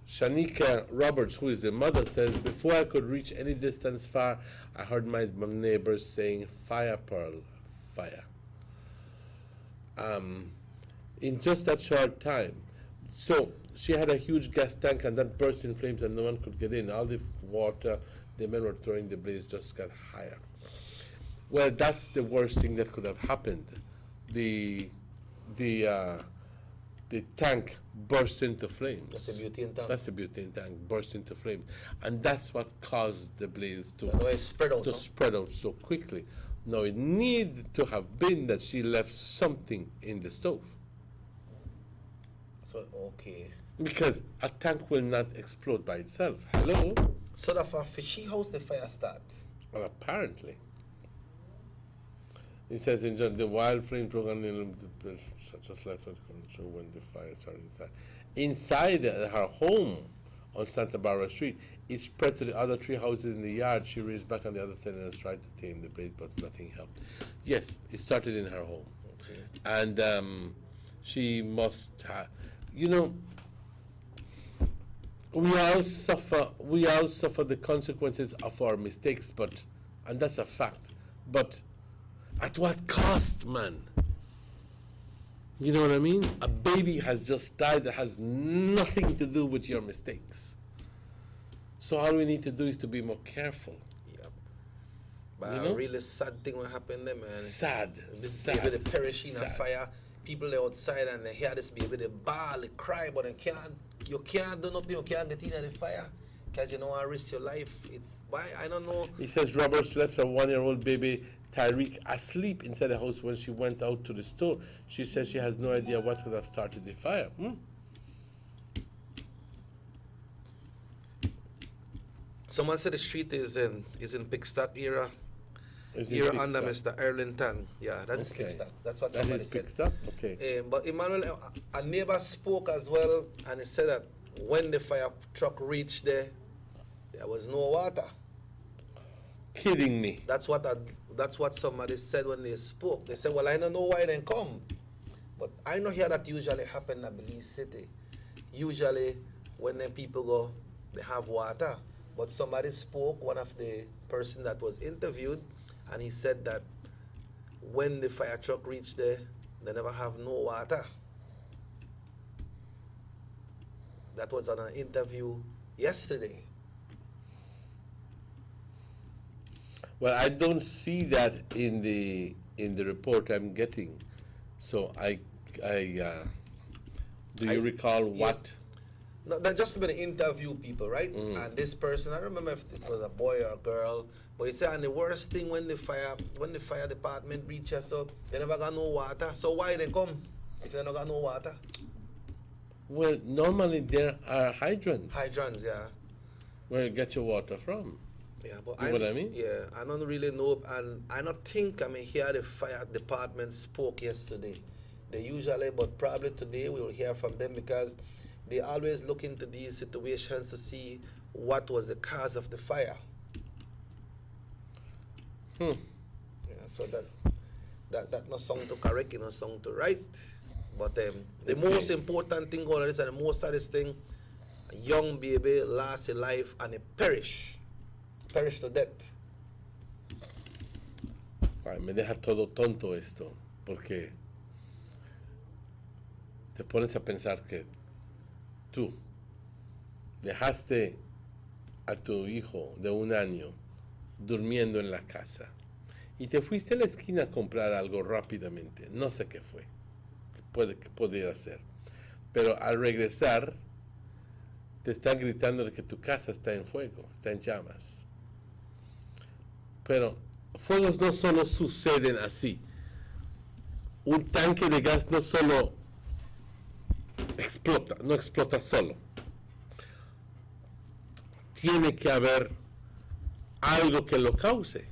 Shanika Roberts, who is the mother, says, before I could reach any distance far, I heard my neighbors saying, fire, Pearl, fire. In just that short time. So she had a huge gas tank and that burst in flames and no one could get in. All the water the men were throwing the blaze just got higher. Well, that's the worst thing that could have happened. The tank burst into flames. That's the butane tank. That's the butane tank burst into flames, and that's what caused the blaze to spread out so quickly. Now it needs to have been that she left something in the stove. So okay. Because a tank will not explode by itself. Hello. So that for fishy house the fire start. Well, apparently. It says in John, the wild flame broke on such as life control when the fire started inside. Inside her home on Santa Barbara Street, it spread to the other 3 houses in the yard. She raced back on the other tenants, tried to tame the blaze, but nothing helped. Yes, it started in her home. Okay. And she must have, you know, we all suffer the consequences of our mistakes, and that's a fact. But at what cost, man? You know what I mean? A baby has just died that has nothing to do with your mistakes. So all we need to do is to be more careful. Yep. But You a know? really sad thing what happened there, man. Sad. This sad, baby, they perish in a sad. fire. People they outside and they hear this baby, they bawl, they cry, but you can't do nothing, you can't get in the fire. because you don't want to risk your life. It's why I don't know. He says Roberts left her 1-year-old baby Tyreek asleep inside the house when she went out to the store. She says she has no idea what would have started the fire. Someone said the street is in Pickstock era. Is it Here Pickstock? under Mr. Erlington. Yeah, that's Okay. Pickstock. That's what That somebody is said. Pickstock? Okay. But Emmanuel, a neighbor spoke as well, and he said that when the fire truck reached there was no water. Kidding me. That's what somebody said when they spoke. They said, well, I don't know why they come. But I know here that usually happen in Belize City. Usually when the people go, they have water. But somebody spoke, one of the person that was interviewed, and he said that when the fire truck reached there, they never have no water. That was on an interview yesterday. Well, I don't see that in the report I'm getting. So do you recall what? No, that just been interview people, right? And this person, I don't remember if it was a boy or a girl, but he said, and the worst thing when the fire department reaches, so they never got no water. So why they come if they never got no water? Well, normally there are hydrants. Hydrants, yeah. Where you get your water from. Yeah, but You know what I mean? Yeah, I don't really know, and I don't think, here the fire department spoke yesterday. They usually, but probably today we will hear from them because they always look into these situations to see what was the cause of the fire. Yeah, so that not song to correct, not song to right. But the most important thing about this and the most saddest thing, a young baby lost his life and he perished to death. Ay, me deja todo tonto esto, porque te pones a pensar que tú dejaste a tu hijo de 1 año durmiendo en la casa y te fuiste a la esquina a comprar algo rápidamente, no sé qué fue, que podía ser, pero al regresar te están gritando de que tu casa está en fuego, está en llamas. Pero fuegos no solo suceden así. Un tanque de gas no solo no explota solo. Tiene que haber algo que lo cause.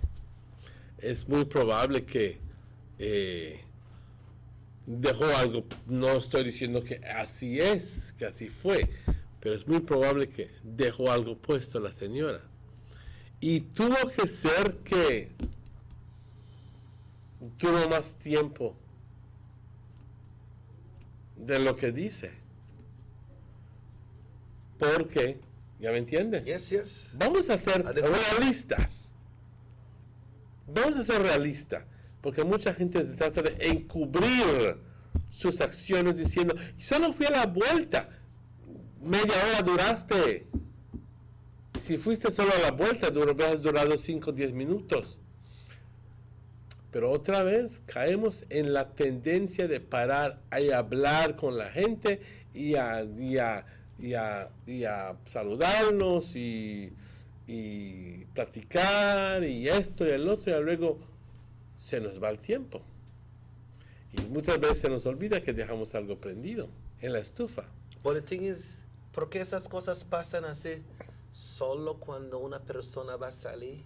Es muy probable que dejó algo, no estoy diciendo que así es, que así fue, pero es muy probable que dejó algo puesto la señora. Y tuvo que ser que duró más tiempo de lo que dice. Porque, ¿ya me entiendes? Yes. Vamos a ser realistas. Vamos a ser realistas. Porque mucha gente trata de encubrir sus acciones diciendo, solo fui a la vuelta. Media hora duraste. Si fuiste solo a la vuelta, hubieras durado 5 o 10 minutos. Pero otra vez caemos en la tendencia de parar y hablar con la gente y a saludarnos y platicar y esto y el otro, y luego se nos va el tiempo. Y muchas veces se nos olvida que dejamos algo prendido en la estufa. But the thing is, ¿por qué esas cosas pasan así? Solo cuando una persona va a salir,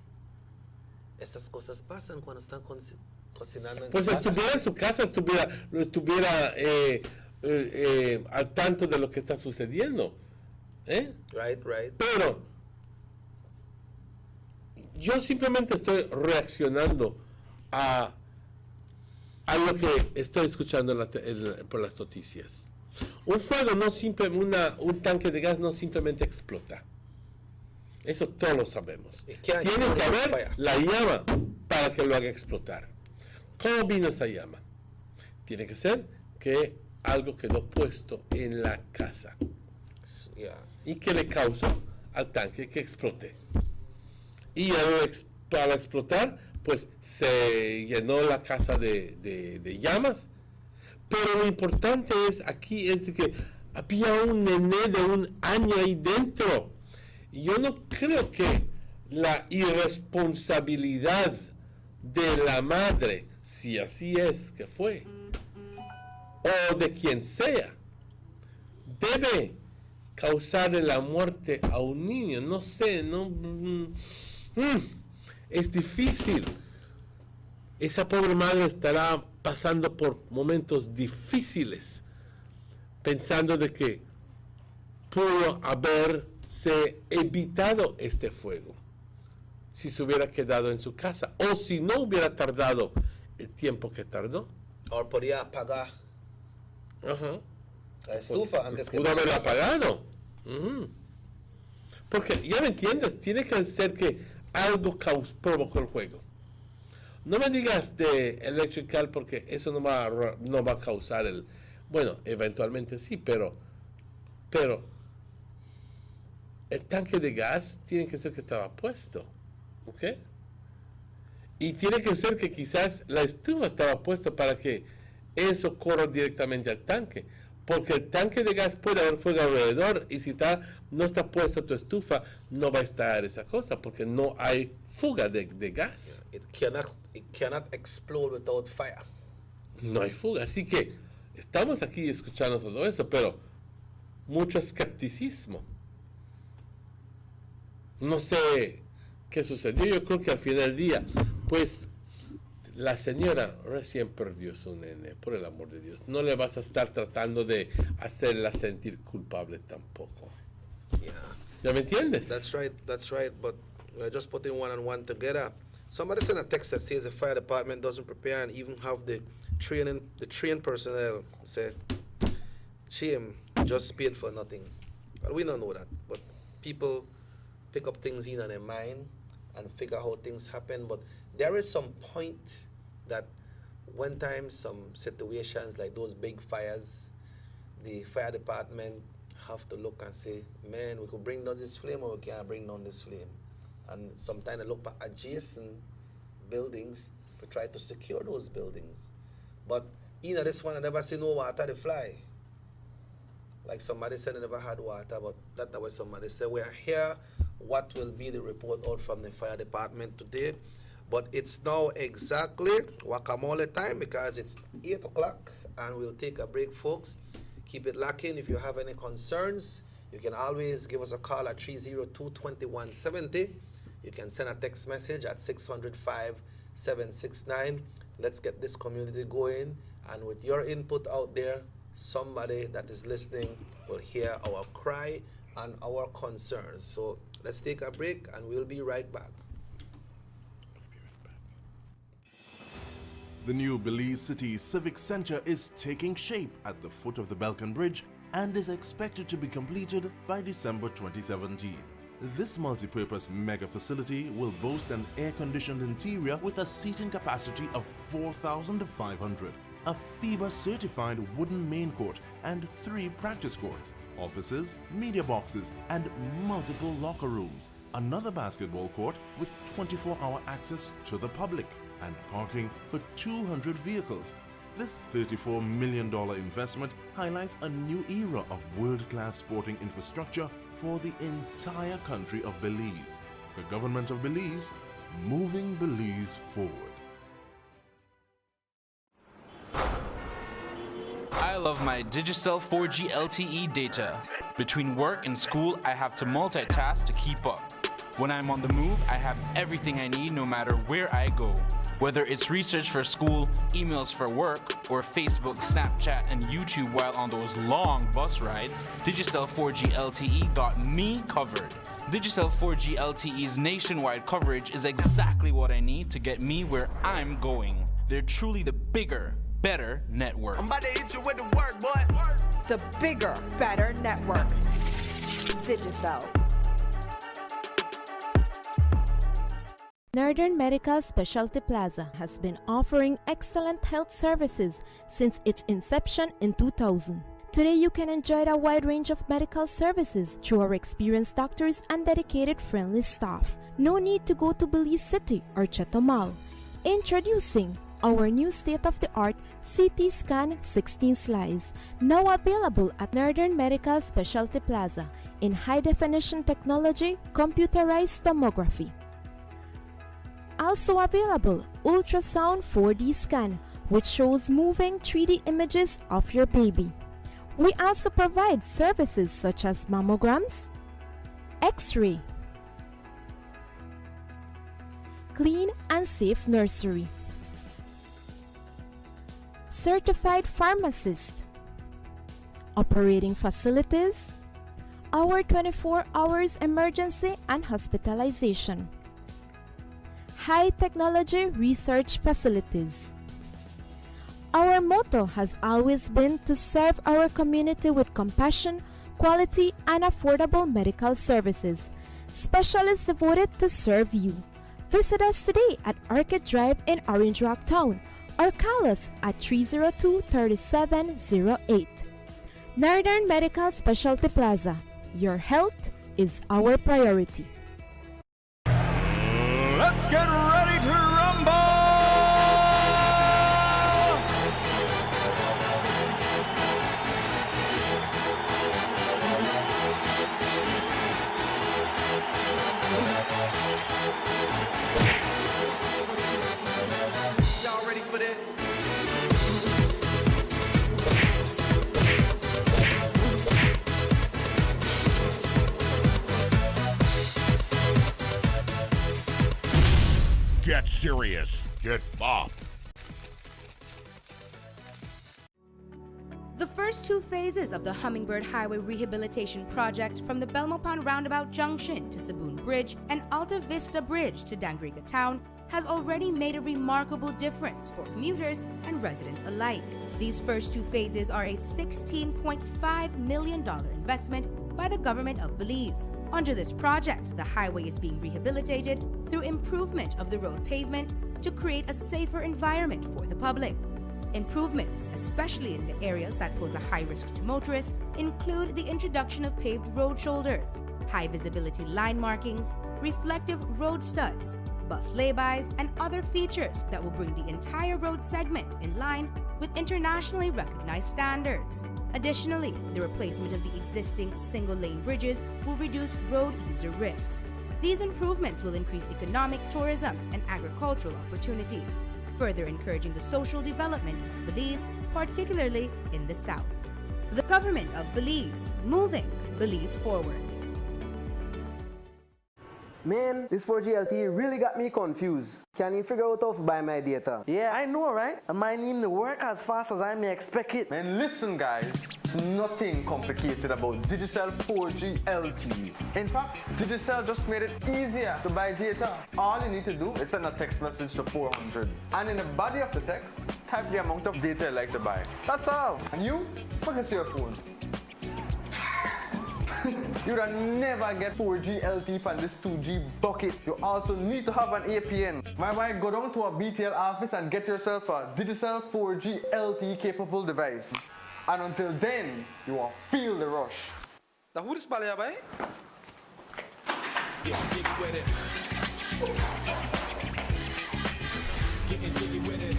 esas cosas pasan cuando están cocinando en pues su casa. estuviera en su casa, estuviera al tanto de lo que está sucediendo. Right. Pero yo simplemente estoy reaccionando a lo que estoy escuchando por las noticias. Un fuego un tanque de gas no simplemente explota. Eso todos lo sabemos. Tiene que haber la llama para que lo haga explotar. ¿Cómo vino esa llama? Tiene que ser que algo quedó puesto en la casa. Y que le causó al tanque que explote. Y al explotar, pues se llenó la casa de llamas. Pero lo importante es de que había un nené de 1 año ahí dentro. Y yo no creo que la irresponsabilidad de la madre, si así es que fue, o de quien sea, debe causarle la muerte a un niño. No sé, es difícil. Esa pobre madre estará pasando por momentos difíciles, pensando de que pudo haberse evitado este fuego si se hubiera quedado en su casa, o si no hubiera tardado el tiempo que tardó. O podía apagar la estufa antes que... Pudo haberla apagado. Porque, ya me entiendes, tiene que ser que algo provocó el fuego. No me digas de electrical, porque eso no va a causar el... Bueno, eventualmente sí, pero el tanque de gas tiene que ser que estaba puesto, ¿ok? Y tiene que ser que quizás la estufa estaba puesta para que eso corra directamente al tanque, porque el tanque de gas puede haber fuego alrededor, y si no está puesta tu estufa, no va a estar esa cosa, porque no hay fuga de gas. It cannot explode without fire. No hay fuga, así que estamos aquí escuchando todo eso, pero mucho escepticismo. No sé qué sucedió. Yo creo que al final del día, pues, la señora recién perdió su nene, por el amor de Dios. No le vas a estar tratando de hacerla sentir culpable tampoco. Yeah. ¿Ya me entiendes? That's right, but we're just putting one and one together. Somebody sent a text that says the fire department doesn't prepare and even have the trained personnel. Said, shame, just paid for nothing. Well, we don't know that, but people pick up things in their mind and figure how things happen. But there is some point that one time some situations like those big fires, the fire department have to look and say, man, we could bring down this flame or we can't bring down this flame. And sometimes they look at adjacent buildings to try to secure those buildings. But in this one, I never see no water to fly. Like somebody said, they never had water, but that was somebody said. We are here. What will be the report out from the fire department today? But it's now exactly guacamole time because it's 8 o'clock and we'll take a break, folks. Keep it locked in. If you have any concerns, you can always give us a call at 302-2170. You can send a text message at 600-5769. Let's get this community going. And with your input out there, somebody that is listening will hear our cry and our concerns. So let's take a break and we'll be right back. The new Belize City Civic Center is taking shape at the foot of the Belkan Bridge and is expected to be completed by December 2017. This multi-purpose mega facility will boast an air-conditioned interior with a seating capacity of 4,500, a FIBA-certified wooden main court and 3 practice courts, offices, media boxes, and multiple locker rooms. Another basketball court with 24-hour access to the public and parking for 200 vehicles. This $34 million investment highlights a new era of world-class sporting infrastructure for the entire country of Belize. The government of Belize, moving Belize forward. I love my Digicel 4G LTE data. Between work and school, I have to multitask to keep up. When I'm on the move, I have everything I need no matter where I go. Whether it's research for school, emails for work, or Facebook, Snapchat, and YouTube while on those long bus rides, Digicel 4G LTE got me covered. Digicel 4G LTE's nationwide coverage is exactly what I need to get me where I'm going. They're truly the bigger, better network. I'm about to hit you with the work, boy. The bigger, better network. Digicel. Northern Medical Specialty Plaza has been offering excellent health services since its inception in 2000. Today you can enjoy a wide range of medical services through our experienced doctors and dedicated friendly staff. No need to go to Belize City or Chetumal. Introducing Our new state-of-the-art CT Scan 16 slice, now available at Northern Medical Specialty Plaza in high-definition technology, computerized tomography. Also available, ultrasound 4D scan, which shows moving 3D images of your baby. We also provide services such as mammograms, X-ray, clean and safe nursery, certified pharmacist, operating facilities, our 24 hours emergency and hospitalization, high technology research facilities. Our motto has always been to serve our community with compassion, quality, and affordable medical services. Specialists devoted to serve you. Visit us today at Orchid Drive in Orange Rock Town or call us at 302-3708. Northern Medical Specialty Plaza. Your health is our priority. Let's get ready to rumble! Y'all ready for this? Get serious. Get bopped. The first two phases of the Hummingbird Highway Rehabilitation Project from the Belmopon Roundabout Junction to Saboon Bridge and Alta Vista Bridge to Dangriga Town has already made a remarkable difference for commuters and residents alike. These first two phases are a $16.5 million investment by the government of Belize. Under this project, the highway is being rehabilitated through improvement of the road pavement to create a safer environment for the public. Improvements, especially in the areas that pose a high risk to motorists, include the introduction of paved road shoulders, high visibility line markings, reflective road studs, bus laybys, and other features that will bring the entire road segment in line with internationally recognized standards. Additionally, the replacement of the existing single-lane bridges will reduce road user risks. These improvements will increase economic, tourism, and agricultural opportunities, further encouraging the social development of Belize, particularly in the south. The government of Belize, moving Belize forward. Man, this 4G LTE really got me confused. Can you figure out how to buy my data? Yeah, I know, right? And my name to work as fast as I may expect it. Man, listen guys, it's nothing complicated about Digicel 4G LTE. In fact, Digicel just made it easier to buy data. All you need to do is send a text message to 400. And in the body of the text, type the amount of data you'd like to buy. That's all. And you, focus your phone. You'd never get 4G LTE from this 2G bucket. You also need to have an APN. My wife, go down to a BTL office and get yourself a Digicel 4G LTE capable device. And until then, you will feel the rush. Now who this ballet by? Getting jiggy with it. Getting jiggy with it.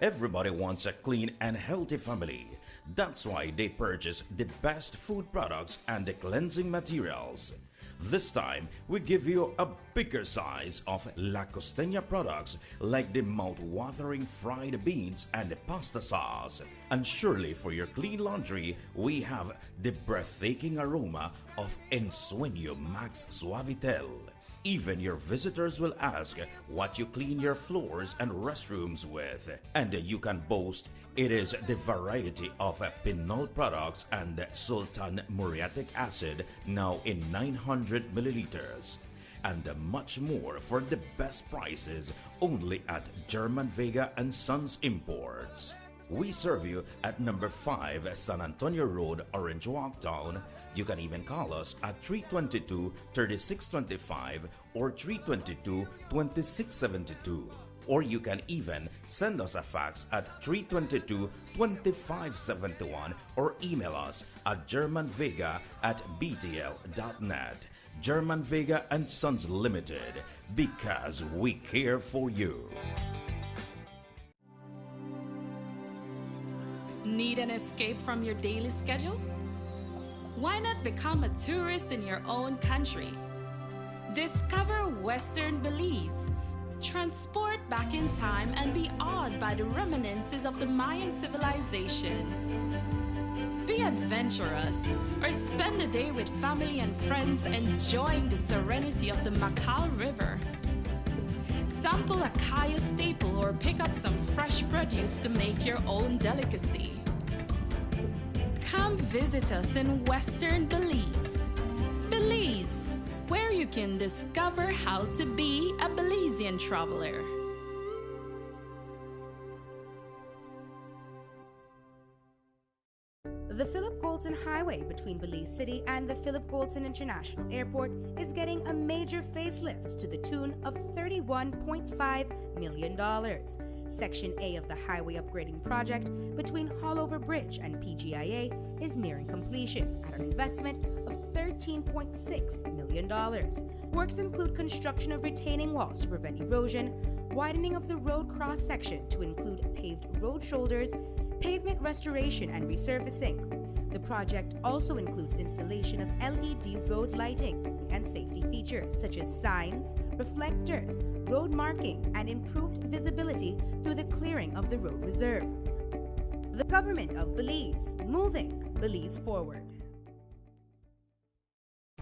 Everybody wants a clean and healthy family. That's why they purchase the best food products and the cleansing materials. This time, we give you a bigger size of La Costeña products like the mouth-watering fried beans and the pasta sauce. And surely for your clean laundry, we have the breathtaking aroma of Ensueño Max Suavitel. Even your visitors will ask what you clean your floors and restrooms with. And you can boast it is the variety of Pinol products and Sultan muriatic acid now in 900 milliliters. And much more for the best prices only at German Vega and Sons Imports. We serve you at number 5 San Antonio Road, Orange Walk Town. You can even call us at 322-3625 or 322-2672. Or you can even send us a fax at 322-2571 or email us at germanvega@btl.net. German Vega and Sons Limited, because we care for you. Need an escape from your daily schedule? Why not become a tourist in your own country? Discover Western Belize. Transport back in time and be awed by the reminiscences of the Mayan civilization. Be adventurous or spend a day with family and friends enjoying the serenity of the Macal River. Sample a kaya staple or pick up some fresh produce to make your own delicacy. Come visit us in Western Belize. Belize, where you can discover how to be a Belizean traveler. The Philip Goulton Highway between Belize City and the Philip Goulton International Airport is getting a major facelift to the tune of $31.5 million. Section A of the highway upgrading project between Haulover Bridge and PGIA is nearing completion at an investment of $13.6 million. Works include construction of retaining walls to prevent erosion, widening of the road cross-section to include paved road shoulders, pavement restoration and resurfacing. The project also includes installation of LED road lighting and safety features such as signs, reflectors, road marking, and improved visibility through the clearing of the road reserve. The government of Belize, moving Belize forward.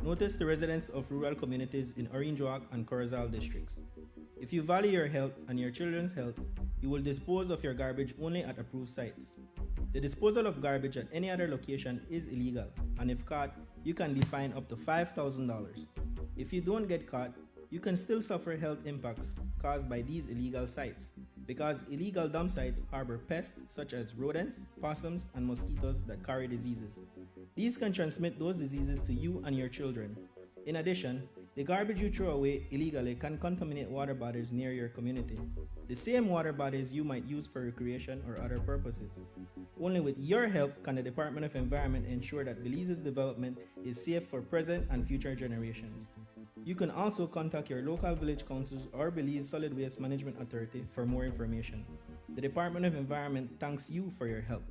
Notice the residents of rural communities in Orange Walk and Corozal districts. If you value your health and your children's health, you will dispose of your garbage only at approved sites. The disposal of garbage at any other location is illegal, and if caught, you can be fined up to $5,000. If you don't get caught, you can still suffer health impacts caused by these illegal sites, because illegal dump sites harbor pests such as rodents, possums, and mosquitoes that carry diseases. These can transmit those diseases to you and your children. In addition, the garbage you throw away illegally can contaminate water bodies near your community, the same water bodies you might use for recreation or other purposes. Only with your help can the Department of Environment ensure that Belize's development is safe for present and future generations. You can also contact your local village councils or Belize Solid Waste Management Authority for more information. The Department of Environment thanks you for your help.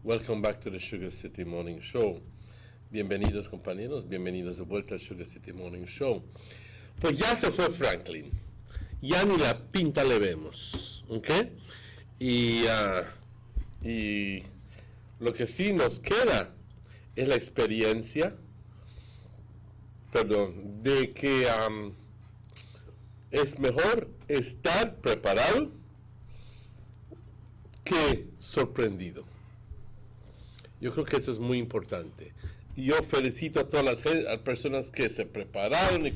Welcome back to the Sugar City Morning Show. Bienvenidos compañeros, bienvenidos de vuelta al Sugar City Morning Show. Pues ya se fue Franklin, ya ni la pinta le vemos, ¿ok? Y lo que sí nos queda es la experiencia, de que es mejor estar preparado que sorprendido. Yo creo que eso es muy importante. Yo felicito a todas las personas que se prepararon,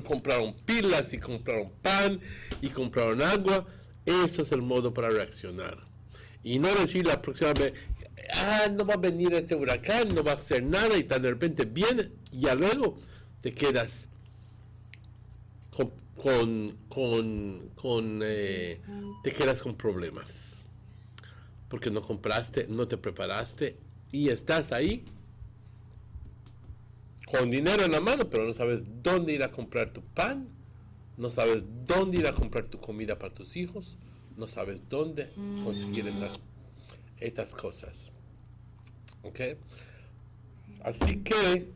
compraron pilas y compraron pan y compraron agua. Eso es el modo para reaccionar. Y no decir la próxima vez, no va a venir este huracán, no va a hacer nada, y tan de repente viene, y ya luego te quedas te quedas con problemas. Porque no compraste, no te preparaste y estás ahí con dinero en la mano, pero no sabes dónde ir a comprar tu pan, no sabes dónde ir a comprar tu comida para tus hijos, no sabes dónde conseguir estas cosas. ¿Ok? Así que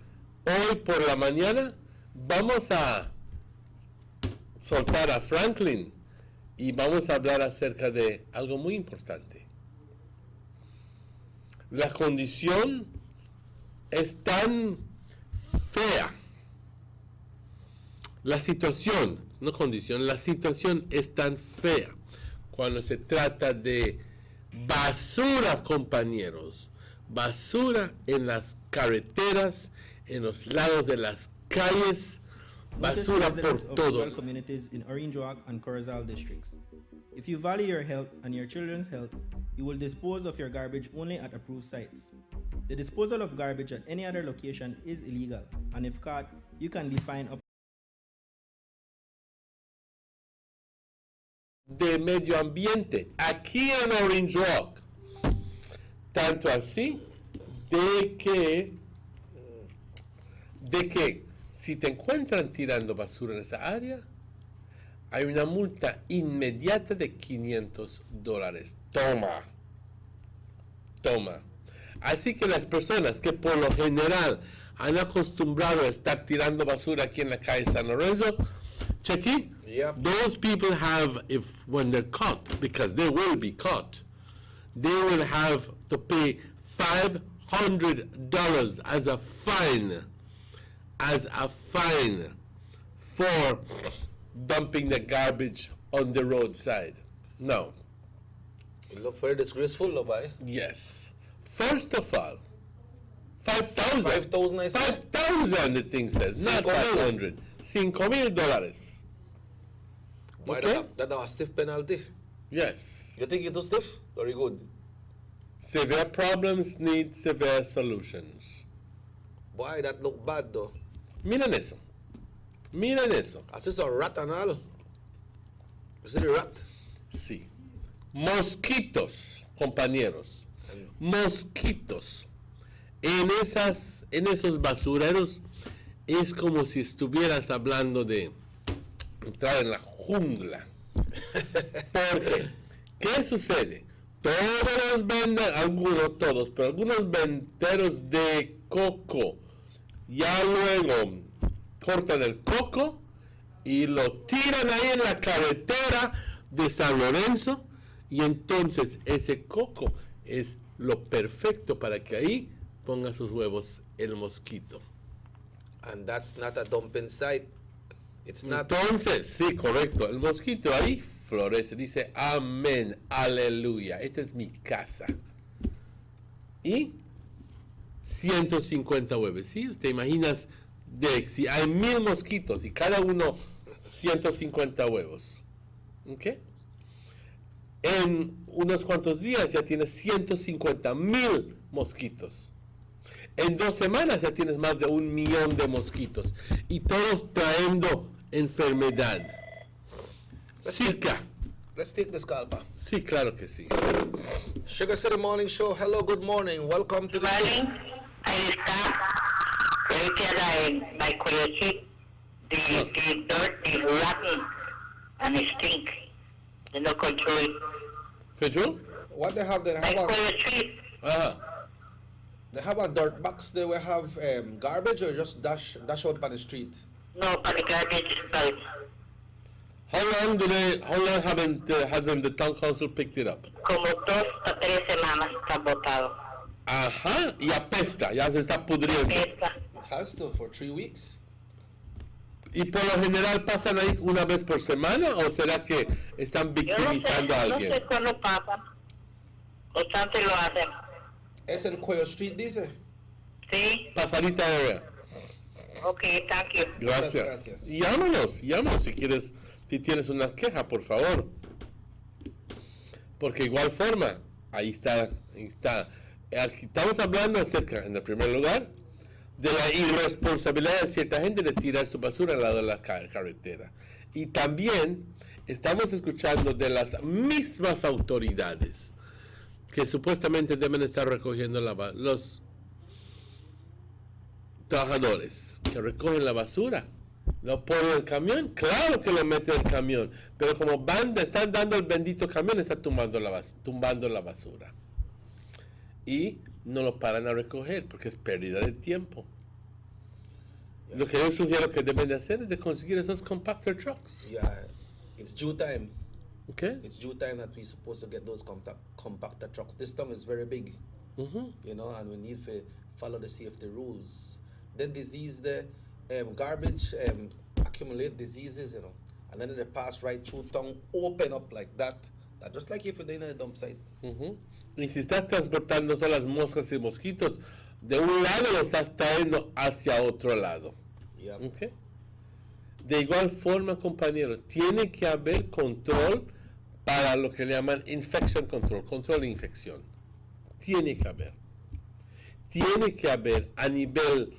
hoy por la mañana vamos a soltar a Franklin y vamos a hablar acerca de algo muy importante. La condición es tan fea La situación, no condición, la situación es tan fea cuando se trata de basura, compañeros. Basura en las carreteras, en los lados de las calles, Notice the basura residents por of todo. rural communities in Orange Walk and Corozal districts. If you value your health and your children's health, you will dispose of your garbage only at approved sites. The disposal of garbage at any other location is illegal, and if caught, you can be fined up De medio ambiente aquí en Orange Walk. Tanto así de que si te encuentran tirando basura en esa área, hay una multa inmediata de $500. Toma. Así que las personas que por lo general han acostumbrado a estar tirando basura aquí en la calle San Lorenzo, chequi, those people have, when they're caught, because they will be caught, they will have to pay $500 as a fine for dumping the garbage on the roadside. Now, it look very disgraceful, no, boy. Yes. First of all, 5,000. 5,000, I said. 5,000, the thing says, not 500. $5,000. Why Okay? That's a stiff penalty. Yes. You think it was stiff? Very good. Severe problems need severe solutions. Boy, that look bad though. Miren eso. Así es a rat and all. You see the rat? Sí. Mosquitos, compañeros. Mosquitos. En esos basureros es como si estuvieras hablando de entrar en la jungla. Porque, ¿qué sucede? Todos los todos, pero algunos venteros de coco ya luego cortan el coco y lo tiran ahí en la carretera de San Lorenzo, y entonces ese coco es lo perfecto para que ahí ponga sus huevos el mosquito. And that's not a dumping site. It's not. Entonces, sí, correcto, el mosquito ahí florece, dice amén, aleluya, esta es mi casa. Y 150 huevos, ¿sí? ¿Te imaginas si hay 1,000 mosquitos y cada uno 150 huevos? ¿Ok? En unos cuantos días ya tienes 150,000 mosquitos. En 2 semanas ya tienes más de 1,000,000 de mosquitos. Y todos trayendo enfermedad. Zika. Let's take this call, pa. Sí, claro que sí. Sugar City Morning Show. Hello, good morning. Welcome to the show. My Coyote, the dirt is rotten and it stink. They no control it. Control? What they have there? My Coyote. They have a dirt box. They will have garbage or just dash out on the street. No, but the garbage is bad. How long hasn't the town council picked it up? Como 2 a 3 semanas está botado. Ajá, y apesta, ya se está pudriendo. It has to for 3 weeks. ¿Y por lo general pasan ahí una vez por semana o será que están victimizando a alguien? No sé cuándo pasan. Constante lo hacen. ¿Es en Cuello Street, dice? Sí. Pasadita area. Okay, thank you. Gracias. Llámanos si tienes una queja, por favor. Porque igual forma, ahí está. Aquí estamos hablando acerca, en el primer lugar, de la irresponsabilidad de cierta gente de tirar su basura al lado de la carretera. Y también estamos escuchando de las mismas autoridades que supuestamente deben estar recogiendo los trabajadores que recogen la basura. Lo ponen en el camión, claro que lo meten en el camión, pero como están dando el bendito camión, está tumbando la basura. Y no lo paran a recoger porque es pérdida de tiempo. Lo que yo sugiero que deben de hacer es de conseguir esos compactor trucks. Yeah, it's due time. Okay. It's due time that we're supposed to get those compactor trucks. This time is very big, you know, and we need to follow the safety rules. The disease, the garbage accumulate diseases, you know, and then they pass right through tongue, open up like that. That just like if you're in a dump site. Y si estás transportando todas las moscas y mosquitos de un lado, lo estás trayendo hacia otro lado. Yep. ¿Ok? De igual forma, compañeros, tiene que haber control para lo que le llaman infection control, control de infección. Tiene que haber. Tiene que haber a nivel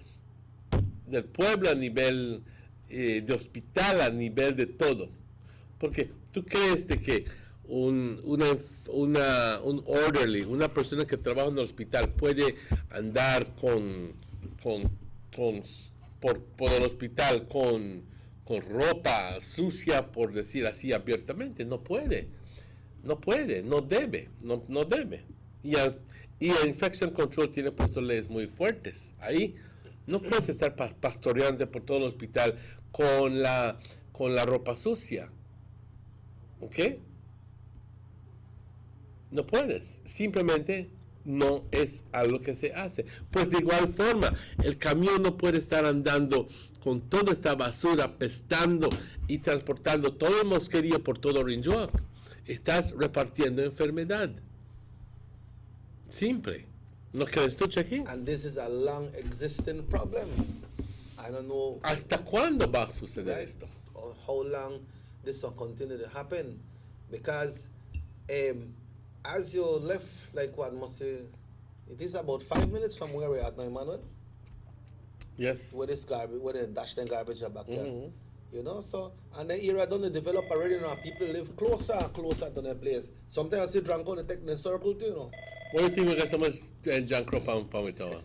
del pueblo, a nivel de hospital, a nivel de todo. Porque tú crees de que un orderly, una persona que trabaja en el hospital puede andar por el hospital con ropa sucia, por decir así abiertamente. No puede, no debe. Y el infection control tiene puesto leyes muy fuertes. Ahí no puedes estar pastoreando por todo el hospital con la ropa sucia. ¿Ok? No puedes. Simplemente no es algo que se hace. Pues de igual forma, el camión no puede estar andando con toda esta basura, apestando y transportando todo el mosquerío por todo Orange Walk. Estás repartiendo enfermedad. Simple. ¿No crees tú, Chucky? And this is a long existing problem. I don't know. ¿Hasta cuándo va a suceder esto? Or how long this will continue to happen? Because as you left, like what must say, it is about 5 minutes from where we're at now, Emmanuel. Yes. Where this garbage, where the dash and garbage are back here. You know, so, and the area don't develop already now. People live closer and closer to their place. Sometimes I see drunk on the technical circle too, you know. What do you think we got so much junk para mi toma?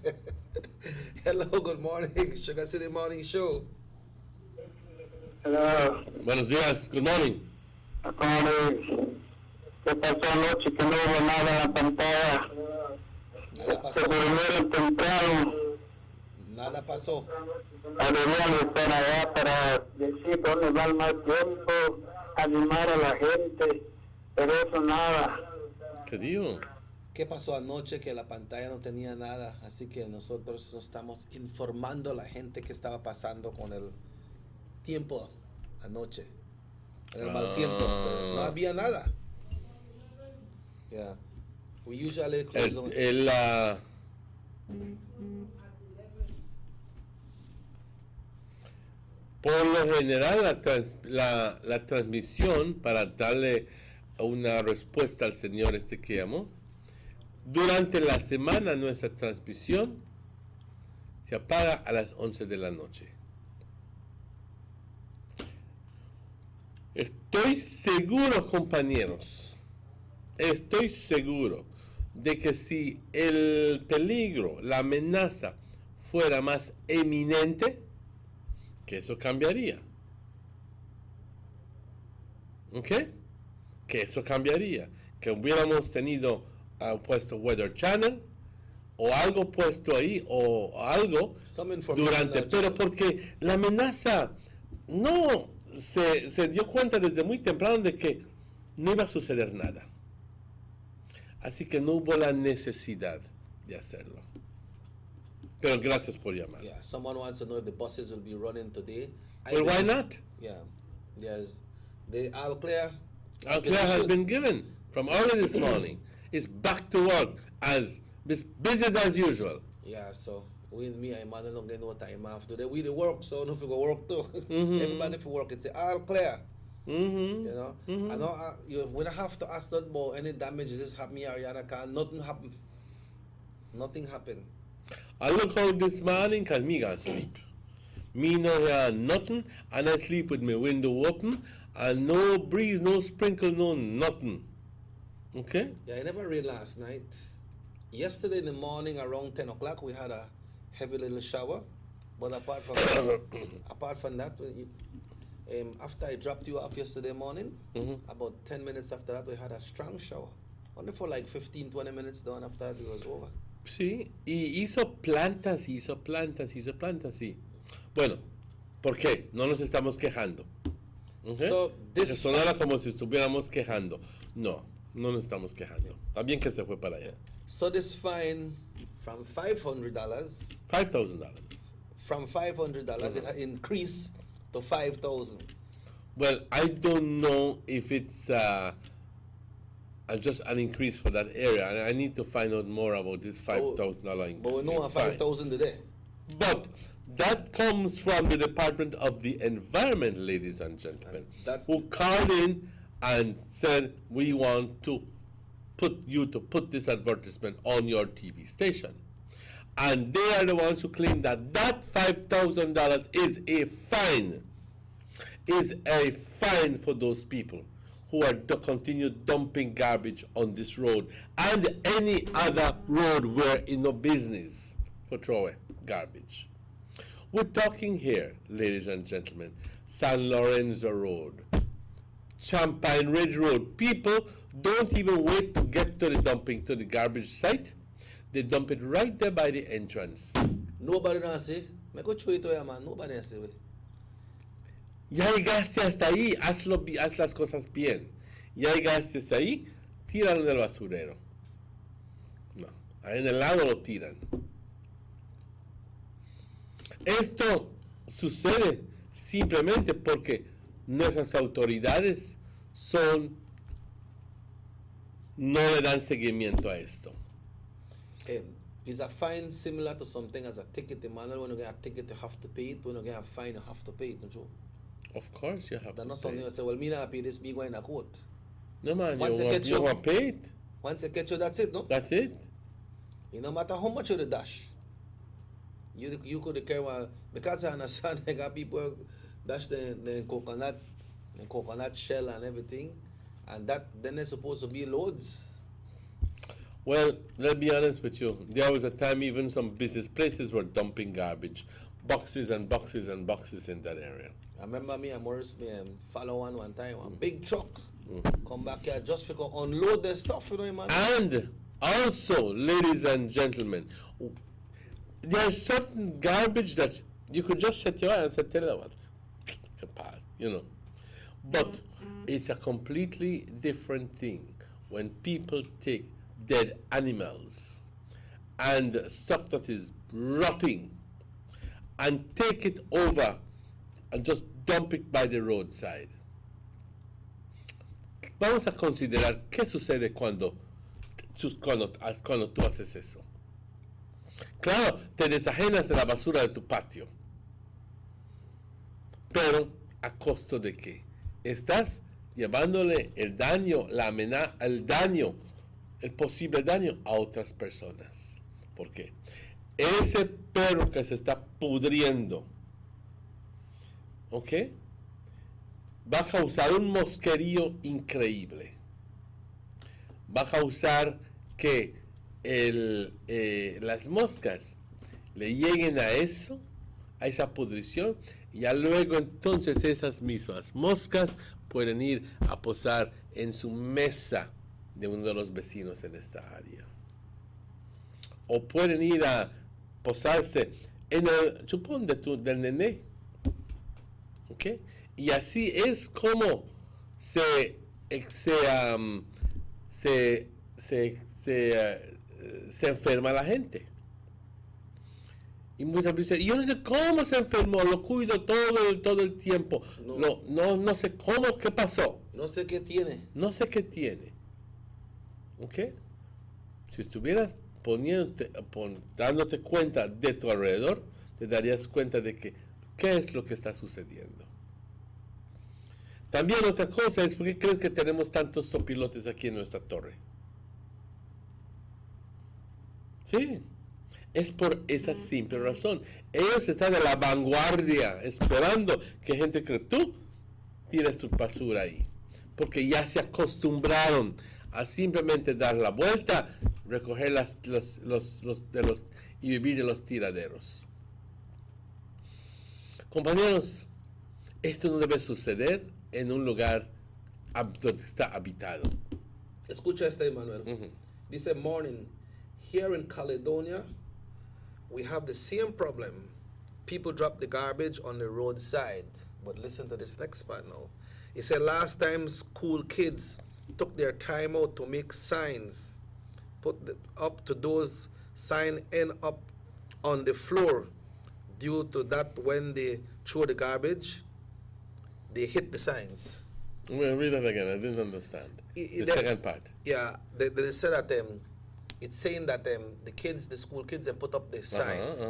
Hello, good morning. Sugar City Morning Show. Hello. Buenos días, good morning. ¿Qué pasó anoche que no hubo nada en la pantalla? Se durmieron temprano. Nada pasó. Deberían estar allá para decir dónde va el mal tiempo, animar a la gente, pero eso nada. ¿Qué digo? ¿Qué pasó anoche que la pantalla no tenía nada? Así que nosotros nos estamos informando a la gente qué estaba pasando con el tiempo anoche. El mal tiempo, pero no había nada. Yeah. We usually close on... Por lo general, la transmisión, para darle una respuesta al señor que llamó, durante la semana nuestra transmisión se apaga a las 11 de la noche. Estoy seguro, compañeros, estoy seguro de que si el peligro, la amenaza fuera más eminente, que eso cambiaría. ¿Ok? Que eso cambiaría. Que hubiéramos tenido puesto Weather Channel o algo puesto ahí o algo durante, pero porque la amenaza no se dio cuenta desde muy temprano de que no iba a suceder nada. Así que no hubo la necesidad de hacerlo. Pero gracias por llamar. Yeah, someone wants to know if the buses will be running today. Well, why not? Yeah, the all clear. All clear has been given from early this morning. It's back to work as business as usual. Yeah, so me and Emmanuel don't get no time off today. We the work, so no go work too. Everybody for work, it's all clear. You know, I know we don't have to ask that about any damages this happened here, Ariana. Nothing happened. Nothing happened. I look out this morning because me got sleep. Me no hear nothing, and I sleep with my window open, and no breeze, no sprinkle, no nothing. Okay? Yeah, I never read last night. Yesterday in the morning around 10 o'clock, we had a heavy little shower. But apart from that, after I dropped you off yesterday morning, about 10 minutes after that, we had a strong shower. Only for like 15-20 minutes, then after that, it was over. Sí, y hizo plantas, y... Bueno, ¿por qué? No nos estamos quejando. ¿Okay? So Porque sonara como si estuviéramos quejando. No nos estamos quejando. Está bien que se fue para allá. So this fine from $500... $5,000. From $500, it had increased to 5,000. Well, I don't know if it's just an increase for that area, and I need to find out more about this $5,000 increase. But we know 5,000 today. But that comes from the Department of the Environment, ladies and gentlemen, who called in and said, we want to put this advertisement on your TV station. And they are the ones who claim that $5,000 is a fine for those people who are to continue dumping garbage on this road and any other road where in no business for throwaway garbage. We're talking here, ladies and gentlemen, San Lorenzo Road, Champagne Ridge Road. People don't even wait to get to the garbage site. They dump it right there by the entrance. Nobody knows say, me go throw it away, man. Nobody knows say. Ya llegaste hasta ahí, haz las cosas bien. Ya llegaste hasta ahí, tíralo en el basurero. No, ahí en el lado lo tiran. Esto sucede simplemente porque nuestras autoridades no le dan seguimiento a esto. Is a fine similar to something as a ticket, Emmanuel? When you get a ticket, you have to pay it. When you get a fine, you have to pay it, don't you? Of course you have to That's not pay something it. you say, well, me not pay this, me going to court. No, man, Once you they catch you, want to pay it. Once they catch you, that's it, no? That's it. You no matter how much you the dash. You could carry one, because I understand they got people dash the coconut shell and everything, and that then they're supposed to be loads. Well, let's be honest with you. There was a time even some business places were dumping garbage, boxes and boxes and boxes in that area. I remember me and Morris follow one time, one big truck come back here just to unload their stuff, you know, man. And also, ladies and gentlemen, there's certain garbage that you could just shut your eye and say, tell you what, you know. But it's a completely different thing when people take dead animals and stuff that is rotting and take it over and just dump it by the roadside. Vamos a considerar qué sucede cuando tú haces eso. Claro, te desajenas de la basura de tu patio, pero ¿a costo de qué? Estás llevándole el daño, el posible daño a otras personas. ¿Por qué? Ese perro que se está pudriendo, ¿ok? Va a causar un mosquerío increíble. Va a causar que las moscas le lleguen a eso, a esa pudrición, y ya luego entonces esas mismas moscas pueden ir a posar en su mesa de uno de los vecinos en esta área. O pueden ir a posarse en el chupón del nené. ¿Ok? Y así es como se enferma la gente. Y muchas veces, yo no sé cómo se enfermó, lo cuido todo el tiempo. No sé cómo, qué pasó. No sé qué tiene. No sé qué tiene. ¿Ok? Si estuvieras dándote cuenta de tu alrededor, te darías cuenta de que qué es lo que está sucediendo. También otra cosa es, ¿por qué crees que tenemos tantos sopilotes aquí en nuestra torre? Sí, es por esa simple razón. Ellos están a la vanguardia, esperando que gente que tú tires tu basura ahí. Porque ya se acostumbraron a simplemente dar la vuelta, recoger y vivir en los tiraderos. Compañeros, esto no debe suceder en un lugar donde está habitado. Escucha este, Emmanuel. Dice, morning. Here in Caledonia, we have the same problem. People drop the garbage on the roadside. But listen to this next part now. He said last time school kids took their time out to make signs, up to those signs end up on the floor. Due to that, when they throw the garbage, they hit the signs. Well, read that again. I didn't understand. The second part. Yeah, they said that it's saying that the school kids, they put up the signs,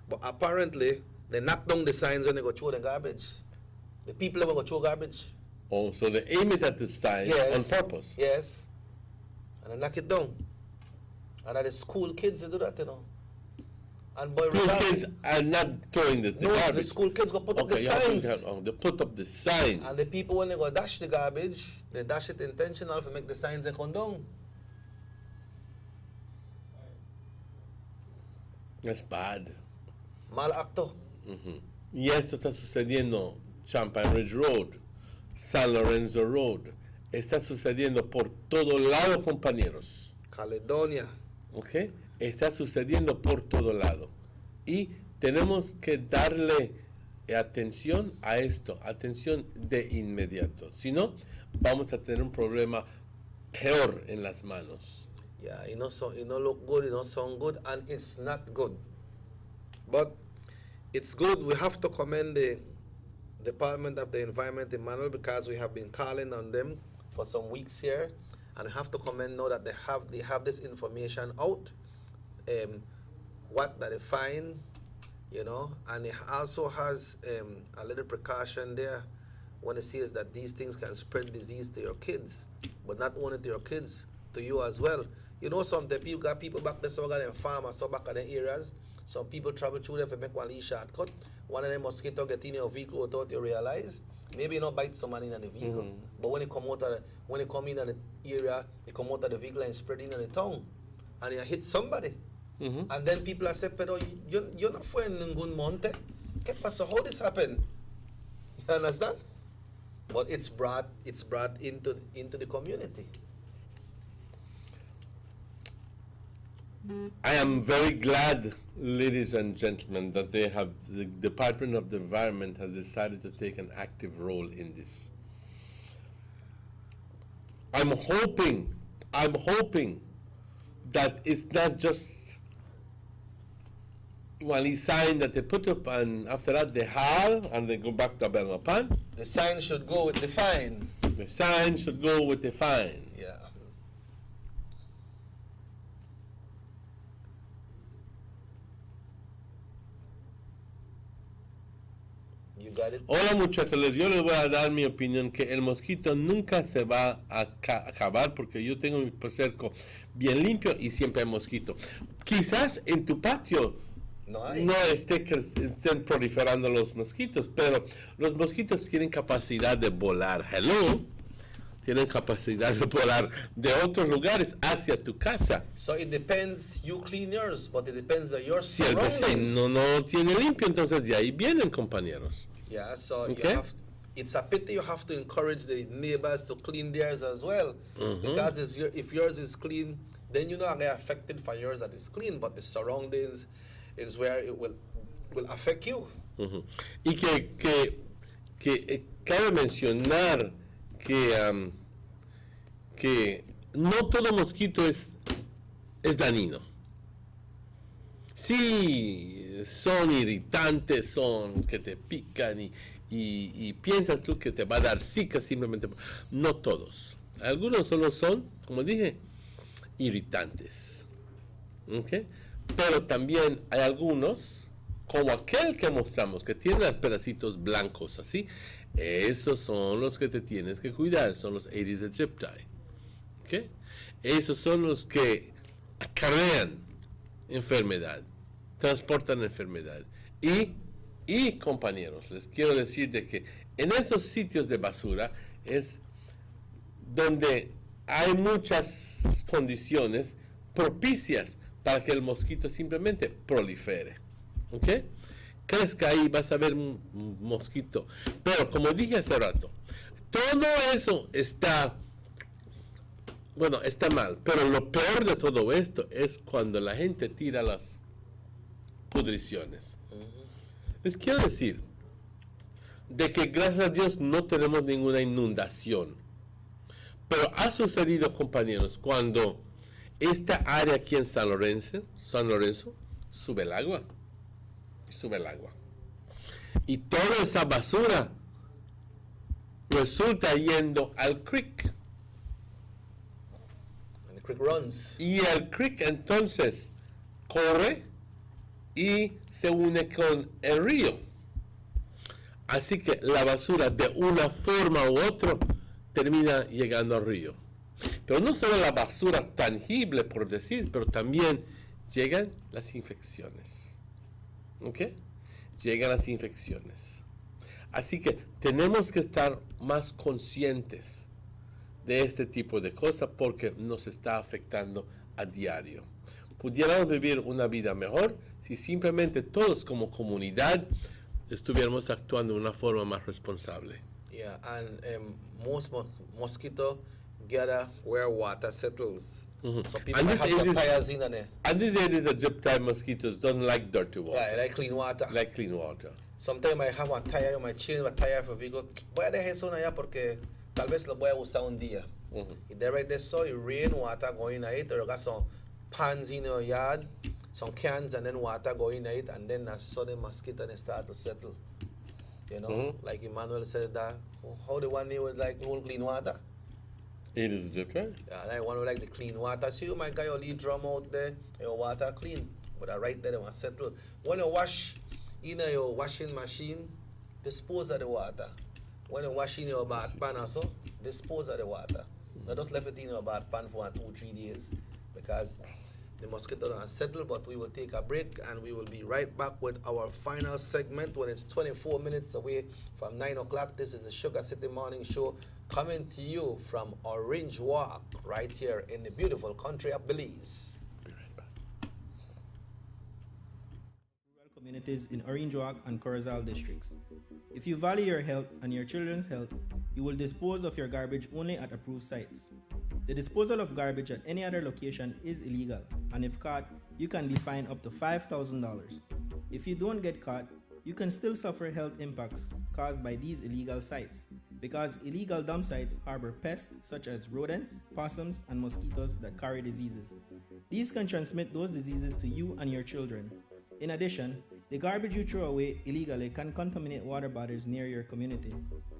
but apparently they knock down the signs when they go throw the garbage. The people ever go throw garbage. Oh, so they aim it at the sign on purpose. Yes, and they knock it down. And that the school kids they do that, you know. And boy, School kids are not throwing the garbage. The school kids go put up the signs. They put up the signs. And the people, when they go dash the garbage, they dash it intentional to make the signs they come down. That's bad. Mal acto. Y esto está sucediendo Champagne Ridge Road, San Lorenzo Road. Está sucediendo por todo lado, compañeros. Caledonia. ¿Ok? Está sucediendo por todo lado. Y tenemos que darle atención a esto, atención de inmediato. Si no, vamos a tener un problema peor en las manos. Yeah, it don't look good, it don't sound good, and it's not good. But it's good. We have to commend the Department of the Environment, Emmanuel, because we have been calling on them for some weeks here, and we have to commend now that they have this information out. What that they find, you know, and it also has a little precaution there when it says that these things can spread disease to your kids, but not only to your kids, to you as well. You know, sometimes you got people back there, so got them farmers, so back in the areas. Some people travel through there to make one little shortcut. One of them mosquito get in your vehicle without you realize. Maybe you not bite somebody in the vehicle, but when it come in the area, it come out of the vehicle and spread in the tongue, and you hit somebody. And then people are saying, pero you're not fue en ningún monte. ¿Qué pasó? How this happened? You understand? But it's brought into the community. I am very glad, ladies and gentlemen, that the Department of the Environment has decided to take an active role in this. I'm hoping that it's not just one sign that they put up and after that they haul and they go back to Belmopan. The sign should go with the fine. The sign should go with the fine. Yeah. You got it? Hola muchachos, yo les voy a dar mi opinión que el mosquito nunca se va a acabar porque yo tengo mi cerco bien limpio y siempre hay mosquito. Quizás en tu patio no estén proliferando los mosquitos, pero los mosquitos tienen capacidad de volar. Hello. Tienen capacidad de volar de otros lugares hacia tu casa. So it depends, you clean yours, but it depends on your Si el surrounding. vecino no tiene limpio, entonces de ahí vienen, compañeros. Yeah, so Okay. it's a pity you have to encourage the neighbors to clean theirs as well. Because if yours is clean, then you know I get affected for yours that is clean, but the surroundings is where it will affect you. Y que cabe mencionar que no todo mosquito es dañino. Sí, son irritantes, son que te pican y piensas tú que te va a dar zika simplemente. No todos. Algunos solo son, como dije, irritantes. ¿Okay? Pero también hay algunos, como aquel que mostramos, que tiene los pedacitos blancos así. Esos son los que te tienes que cuidar, son los Aedes aegypti. ¿Okay? Esos son los que acarrean enfermedad, transportan enfermedad. Y compañeros, les quiero decir de que en esos sitios de basura es donde hay muchas condiciones propicias para que el mosquito simplemente prolifere. ¿Ok? Crezca ahí, vas a ver un mosquito. Pero como dije hace rato, todo eso está mal. Pero lo peor de todo esto es cuando la gente tira las pudriciones. Les quiero decir de que gracias a Dios no tenemos ninguna inundación. Pero ha sucedido, compañeros, cuando esta área aquí en San Lorenzo, sube el agua. Y toda esa basura resulta yendo al creek. And the creek runs. Y el creek entonces corre y se une con el río. Así que la basura de una forma u otra termina llegando al río. Pero no solo la basura tangible, por decir, pero también llegan las infecciones. ¿Ok? Llegan las infecciones. Así que tenemos que estar más conscientes de este tipo de cosas porque nos está afectando a diario. Pudiéramos vivir una vida mejor si simplemente todos como comunidad estuviéramos actuando de una forma más responsable. Yeah, and most mosquito gather where water settles. So people And might have some tires in there. And these Aedes aegypti mosquitoes don't like dirty water. Yeah, I like clean water. Like clean water. Sometimes I have a tire, my change a tire for vehicle. Voy a dejar eso allá porque tal vez lo voy a usar un día. Y de right there, so you rain water going in it, or you got some pans in your yard, some cans, and then water going in it, and then a sudden mosquito they start to settle. You know, like Emmanuel said that, how the one with like whole clean water. Aedes aegypti. Yeah, that one with like the clean water. So you might got your lead drum out there, your water clean, but right there they want settle. When you wash in your washing machine, dispose of the water. When you wash in your bath pan also, dispose of the water. Not just left it in your bath pan for 2-3 days because the mosquito don't settle. But we will take a break and we will be right back with our final segment when it's 24 minutes away from 9 o'clock. This is the Sugar City Morning Show coming to you from Orange Walk right here in the beautiful country of Belize. Communities in Orange Walk and Corozal districts. If you value your health and your children's health, you will dispose of your garbage only at approved sites. The disposal of garbage at any other location is illegal, and if caught, you can be fined up to $5,000. If you don't get caught, you can still suffer health impacts caused by these illegal sites, because illegal dump sites harbor pests such as rodents, possums, and mosquitoes that carry diseases. These can transmit those diseases to you and your children. In addition, the garbage you throw away illegally can contaminate water bodies near your community,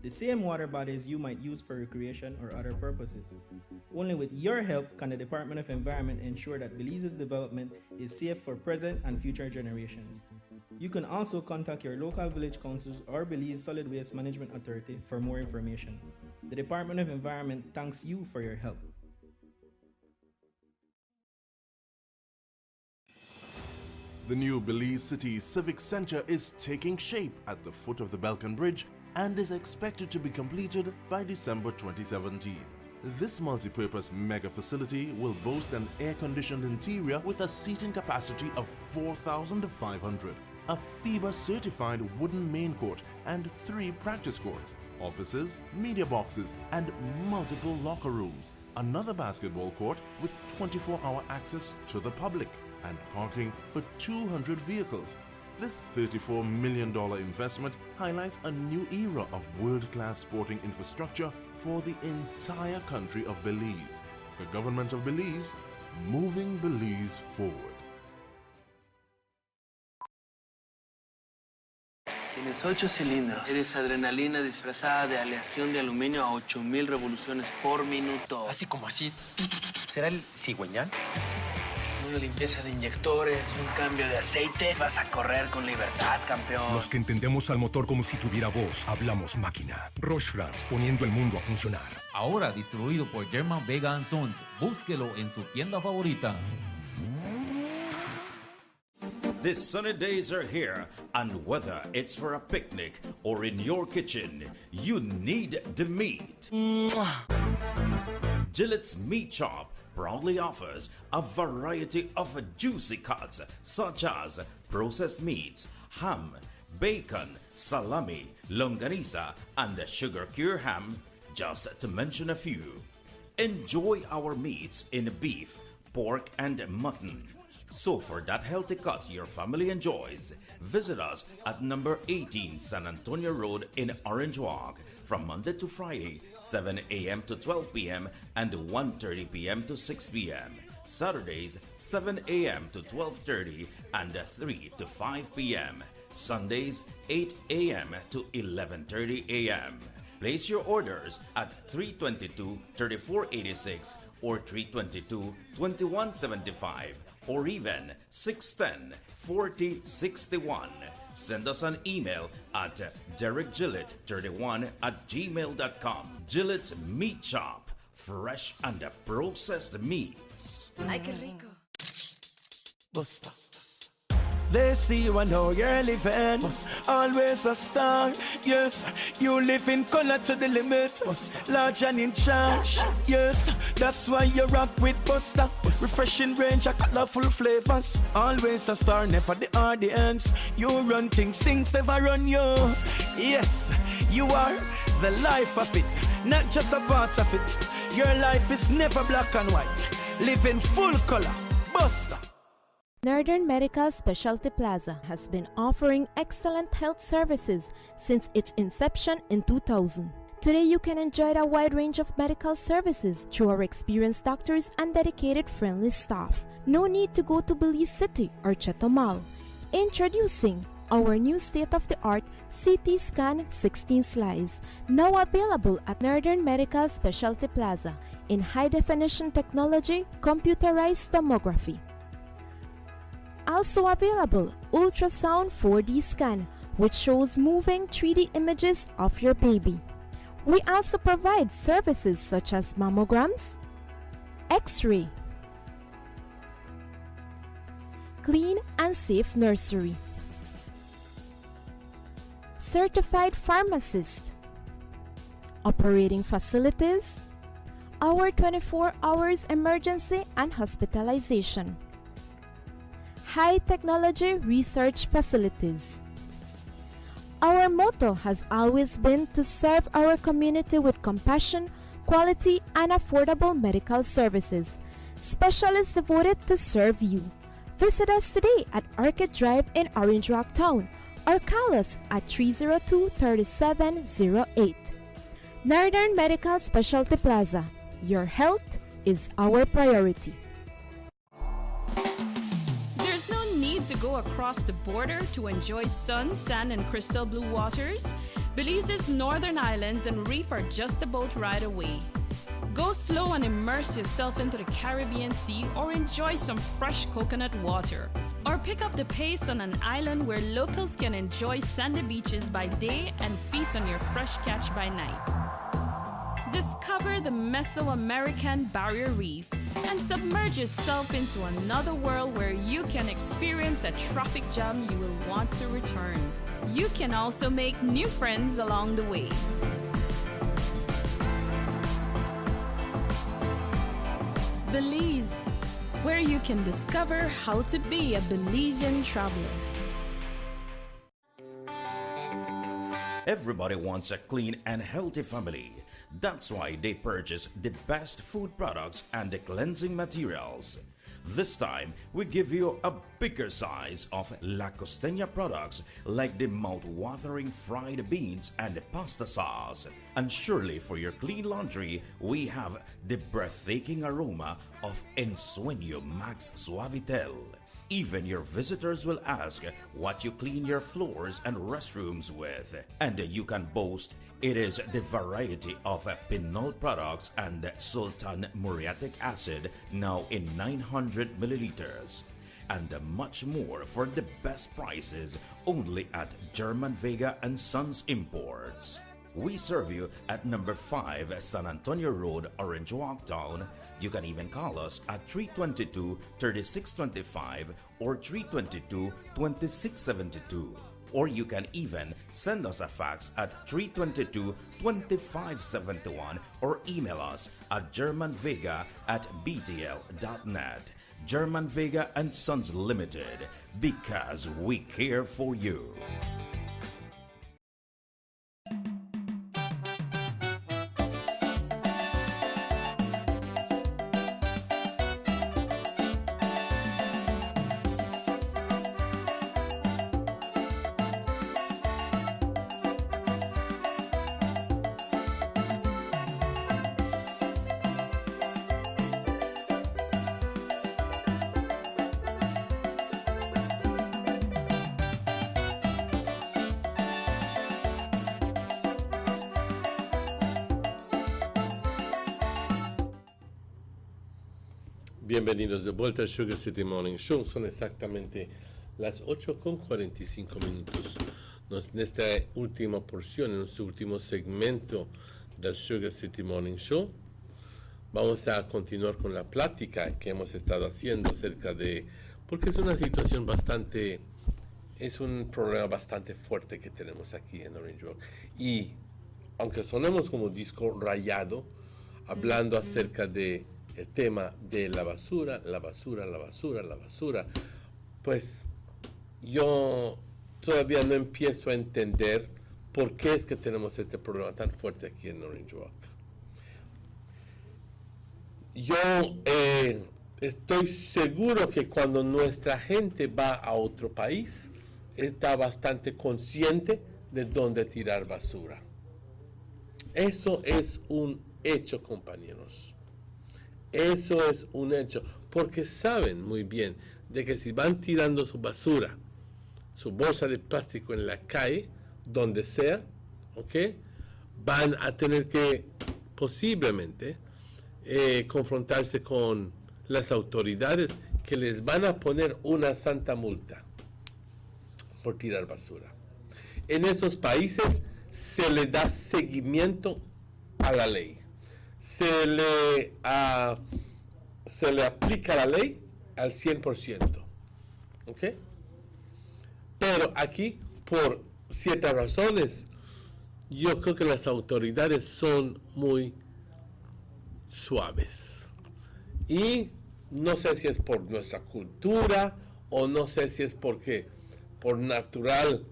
the same water bodies you might use for recreation or other purposes. Only with your help can the Department of Environment ensure that Belize's development is safe for present and future generations. You can also contact your local village councils or Belize Solid Waste Management Authority for more information. The Department of Environment thanks you for your help. The new Belize City Civic Center is taking shape at the foot of the Balkan Bridge and is expected to be completed by December 2017. This multi-purpose mega facility will boast an air-conditioned interior with a seating capacity of 4,500, a FIBA-certified wooden main court and 3 practice courts, offices, media boxes, and multiple locker rooms, another basketball court with 24-hour access to the public, and parking for 200 vehicles. This $34 million investment highlights a new era of world-class sporting infrastructure for the entire country of Belize. The government of Belize, moving Belize forward. Tienes 8 cilindros. Eres adrenalina disfrazada de aleación de aluminio a 8000 revoluciones por minuto. Así como así. ¿Será el cigüeñal? Una limpieza de inyectores y un cambio de aceite. Vas a correr con libertad, campeón. Los que entendemos al motor como si tuviera voz, hablamos máquina. Roche France, poniendo el mundo a funcionar. Ahora distribuido por German Vega & Sons. Búsquelo en su tienda favorita. The sunny days are here, and whether it's for a picnic or in your kitchen, you need the meat. Gillette's Meat Shop proudly offers a variety of juicy cuts such as processed meats, ham, bacon, salami, longaniza, and sugar cure ham, just to mention a few. Enjoy our meats in beef, pork, and mutton. So for that healthy cut your family enjoys, visit us at number 18 San Antonio Road in Orange Walk from Monday to Friday, 7 a.m. to 12 p.m. and 1:30 p.m. to 6 p.m. Saturdays, 7 a.m. to 12:30 and 3 to 5 p.m. Sundays, 8 a.m. to 11:30 a.m. Place your orders at 322-3486 or 322-2175 or even 610-4061. Send us an email at derekgillett31@gmail.com. Gillett's Meat Shop, fresh and processed meats. Ay, qué rico. Busta. They see you and know you're living. Always a star. Yes, you live in color to the limit. Large and in charge. Yes, that's why you rock with Busta. Refreshing range of colorful flavors. Always a star, never the audience. You run things never run you. Yes, you are the life of it, not just a part of it. Your life is never black and white. Live in full color. Busta. Northern Medical Specialty Plaza has been offering excellent health services since its inception in 2000. Today you can enjoy a wide range of medical services through our experienced doctors and dedicated friendly staff. No need to go to Belize City or Cheto Mall. Introducing our new state-of-the-art CT Scan 16 slice, now available at Northern Medical Specialty Plaza in high-definition technology, computerized tomography. Also available, ultrasound 4D scan, which shows moving 3D images of your baby. We also provide services such as mammograms, X-ray, clean and safe nursery, certified pharmacist, operating facilities, our 24 hours emergency and hospitalization, high technology research facilities. Our motto has always been to serve our community with compassion, quality, and affordable medical services. Specialists devoted to serve you. Visit us today at Orchid Drive in Orange Rock Town or call us at 302-3708. Northern Medical Specialty Plaza. Your health is our priority. There's no need to go across the border to enjoy sun, sand, and crystal blue waters. Belize's northern islands and reef are just about right away. Go slow and immerse yourself into the Caribbean Sea or enjoy some fresh coconut water. Or pick up the pace on an island where locals can enjoy sandy beaches by day and feast on your fresh catch by night. Discover the Mesoamerican Barrier Reef and submerge yourself into another world where you can experience a traffic jam you will want to return. You can also make new friends along the way. Belize, where you can discover how to be a Belizean traveler. Everybody wants a clean and healthy family. That's why they purchase the best food products and the cleansing materials. This time, we give you a bigger size of La Costeña products like the mouth-watering fried beans and the pasta sauce. And surely for your clean laundry, we have the breathtaking aroma of Ensueño Max Suavitel. Even your visitors will ask what you clean your floors and restrooms with. And you can boast it is the variety of Pinol products and Sultan muriatic acid now in 900 milliliters. And much more for the best prices only at German Vega and Sons Imports. We serve you at number 5 San Antonio Road, Orange Walk Town. You can even call us at 322-3625 or 322-2672. Or you can even send us a fax at 322-2571 or email us at germanvega@btl.net. German Vega and Sons Limited, because we care for you. Bienvenidos de vuelta al Sugar City Morning Show. Son exactamente las 8:45 minutos. En esta última porción, en nuestro último segmento del Sugar City Morning Show, vamos a continuar con la plática que hemos estado haciendo acerca de, porque es una situación bastante, es un problema bastante fuerte que tenemos aquí en Orange Walk. Y aunque sonemos como disco rayado, hablando acerca de el tema de la basura, pues yo todavía no empiezo a entender por qué es que tenemos este problema tan fuerte aquí en Orange Walk. Yo estoy seguro que cuando nuestra gente va a otro país, está bastante consciente de dónde tirar basura. Eso es un hecho, compañeros. Eso es un hecho, porque saben muy bien de que si van tirando su basura, su bolsa de plástico en la calle, donde sea, ¿ok? Van a tener que posiblemente confrontarse con las autoridades que les van a poner una santa multa por tirar basura. En estos países se le da seguimiento a la ley. Se le aplica la ley al 100%. ¿Ok? Pero aquí, por ciertas razones, yo creo que las autoridades son muy suaves. Y no sé si es por nuestra cultura o no sé si es porque por natural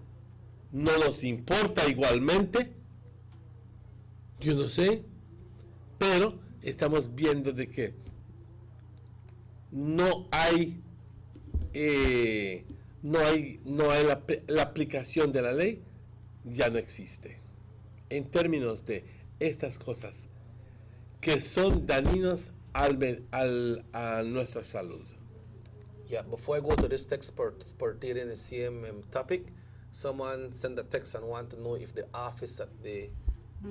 no nos importa igualmente. Yo no sé. Pero estamos viendo de que no hay la aplicación de la ley, ya no existe. En términos de estas cosas que son dañinas a nuestra salud. Yeah, before I go to this text pertaining the same topic, someone sent a text and want to know if the office at the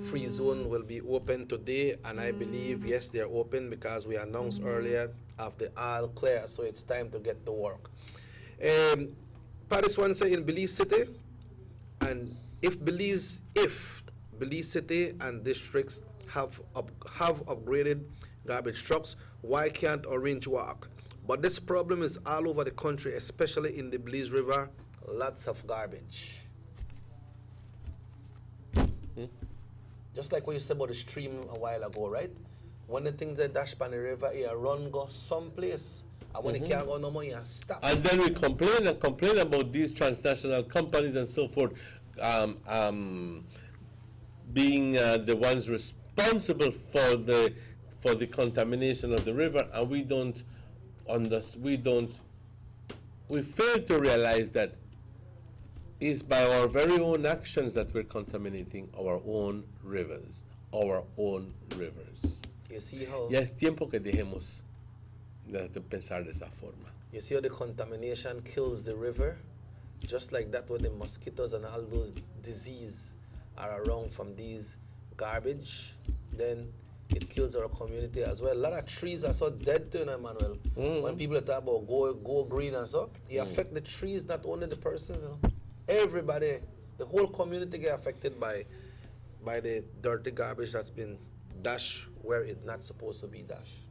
free zone will be open today, and I believe yes, they're open because we announced earlier of the all clear, so it's time to get to work. Paris one say in Belize City, and if Belize City and districts have upgraded garbage trucks, why can't Orange Walk? But this problem is all over the country, especially in the Belize River. Lots of garbage. Just like what you said about the stream a while ago, right? When the things that dash by the river, you run go someplace, and when it can't go no more, you stop. And then we complain about these transnational companies and so forth being the ones responsible for the contamination of the river, and we fail to realize that it's by our very own actions that we're contaminating our own rivers. You see how? Ya es tiempo que dejemos de pensar de esa forma. You see how the contamination kills the river? Just like that, where the mosquitoes and all those diseases are around from these garbage, then it kills our community as well. A lot of trees are so dead too, Emmanuel. When people talk about go green and so, it affects the trees, not only the persons. Everybody, the whole community get affected by the dirty garbage that's been dashed where it's not supposed to be dashed.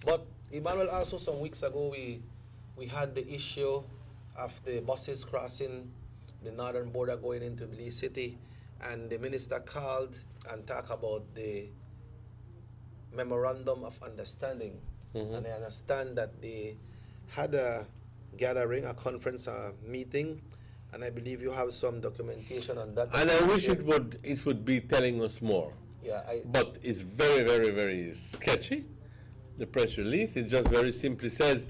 But Emmanuel, also some weeks ago we had the issue of the buses crossing the northern border going into Belize City, and the minister called and talked about the memorandum of understanding. And I understand that they had a gathering, a conference, a meeting, and I believe you have some documentation on that. And I wish it would be telling us more. Yeah, but it's very, very, very sketchy. The press release, it just very simply says,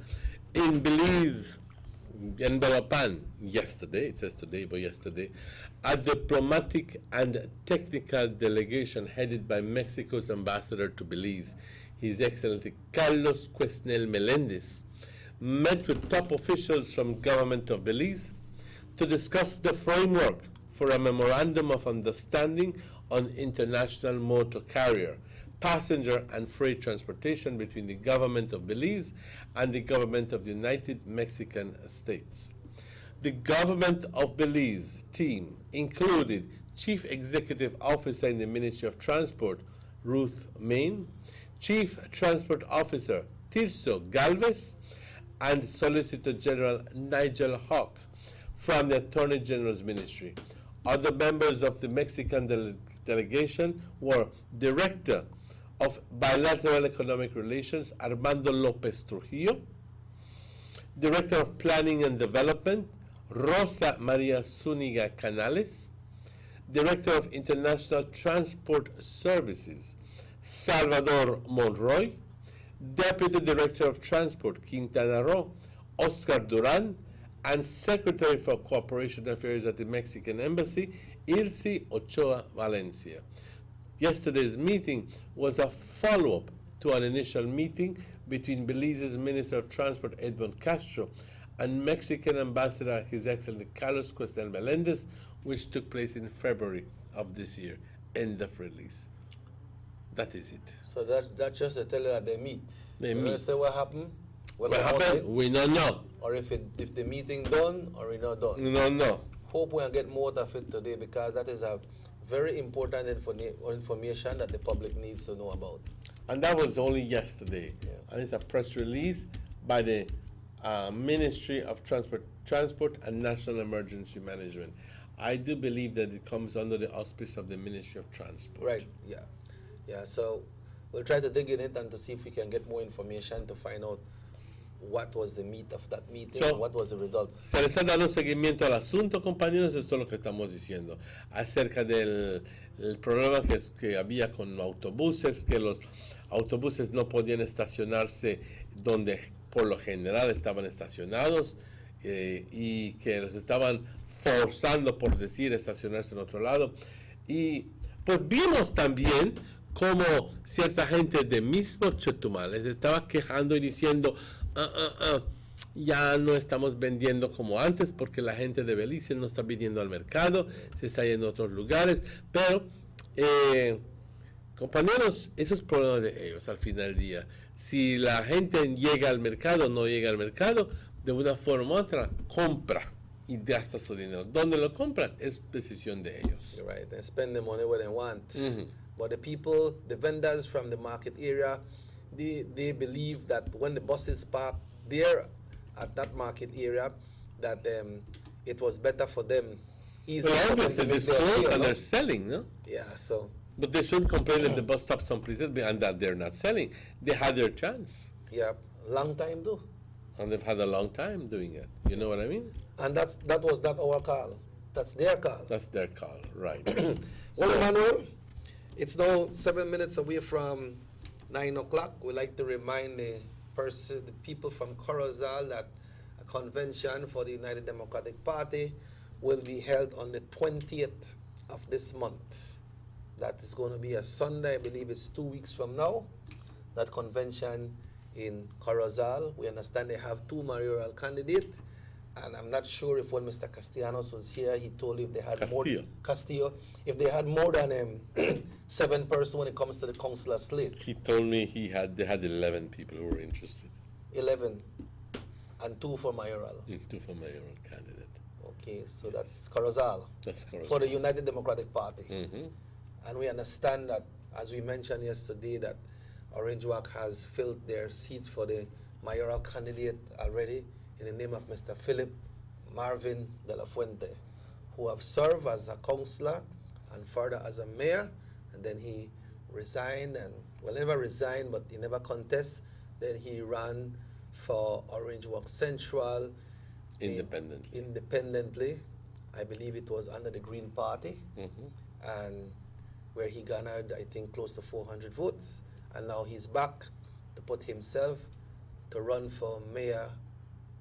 in Belize, in Belapan, yesterday, it says today, but yesterday, a diplomatic and technical delegation headed by Mexico's ambassador to Belize, His Excellency Carlos Quesnel Melendez, met with top officials from government of Belize to discuss the framework for a memorandum of understanding on international motor carrier, passenger and freight transportation between the government of Belize and the government of the United Mexican States. The government of Belize team included Chief Executive Officer in the Ministry of Transport, Ruth Main, Chief Transport Officer, Tirso Galvez, and Solicitor General Nigel Hawk from the Attorney General's Ministry. Other members of the Mexican delegation were Director of Bilateral Economic Relations, Armando Lopez Trujillo, Director of Planning and Development, Rosa Maria Zuniga Canales, Director of International Transport Services, Salvador Monroy, Deputy Director of Transport, Quintana Roo, Oscar Duran, and Secretary for Cooperation Affairs at the Mexican Embassy, Ilse Ochoa Valencia. Yesterday's meeting was a follow-up to an initial meeting between Belize's Minister of Transport, Edmond Castro, and Mexican Ambassador, His Excellency Carlos Questel Melendez, which took place in February of this year. End of release. That is it. So that's just to tell you that they meet. They You meet. know, say what happened? What happened? We don't know. Or if the meeting done or it not done. We don't know. Hope we can get more of it today, because that is a very important information that the public needs to know about. And that was only yesterday. And it's a press release by the Ministry of Transport and National Emergency Management. I do believe that it comes under the auspice of the Ministry of Transport. Right, yeah. Yeah, so we'll try to dig in it and to see if we can get more information to find out what was the meat of that meeting, So, what was the result. Se le está dando seguimiento al asunto, compañeros, esto es lo que estamos diciendo. Acerca del el problema que había con autobuses, que los autobuses no podían estacionarse donde por lo general estaban estacionados y que los estaban forzando, por decir, estacionarse en otro lado. Y pues vimos también como cierta gente de mismo Chetumal les estaba quejando y diciendo ya no estamos vendiendo como antes porque la gente de Belice no está viniendo al mercado, se está yendo a otros lugares, pero compañeros, eso es problema de ellos al final del día. Si la gente llega al mercado o no llega al mercado, de una forma u otra, compra y gasta su dinero. ¿Dónde lo compran? Es decisión de ellos. You're right, they spend the money where they want. But the people, the vendors from the market area, they believe that when the buses park there at that market area, that it was better for them. Easier Well, for them obviously, to make they're their closed sale, and no? they're selling, no? Yeah, so. But they shouldn't complain at the bus stop some places and that they're not selling. They had their chance. Yeah, long time too. And they've had a long time doing it. You know what I mean? And that was not our call. That's their call. That's their call, right. Well, Emmanuel, it's now 7 minutes away from 9 o'clock. We'd like to remind the people from Corozal that a convention for the United Democratic Party will be held on the 20th of this month. That is going to be a Sunday. I believe it's 2 weeks from now. That convention in Corozal. We understand they have 2 mayoral candidates. And I'm not sure if when Mr. Castellanos was here, he told if they had Castillo, if they had more than 7 persons when it comes to the councillor slate. He told me they had 11 people who were interested. 11 and 2 for mayoral. 2 for mayoral candidate. Okay, so that's Corozal. That's Corozal. For the United Democratic Party. And we understand that, as we mentioned yesterday, that Orange Walk has filled their seat for the mayoral candidate already, in the name of Mr. Philip Marvin de la Fuente, who have served as a councillor and further as a mayor, and then he resigned, and well, never resigned, but he never contest. Then he ran for Orange Walk Central independently. I believe it was under the Green Party, and where he garnered, I think, close to 400 votes. And now he's back to put himself to run for mayor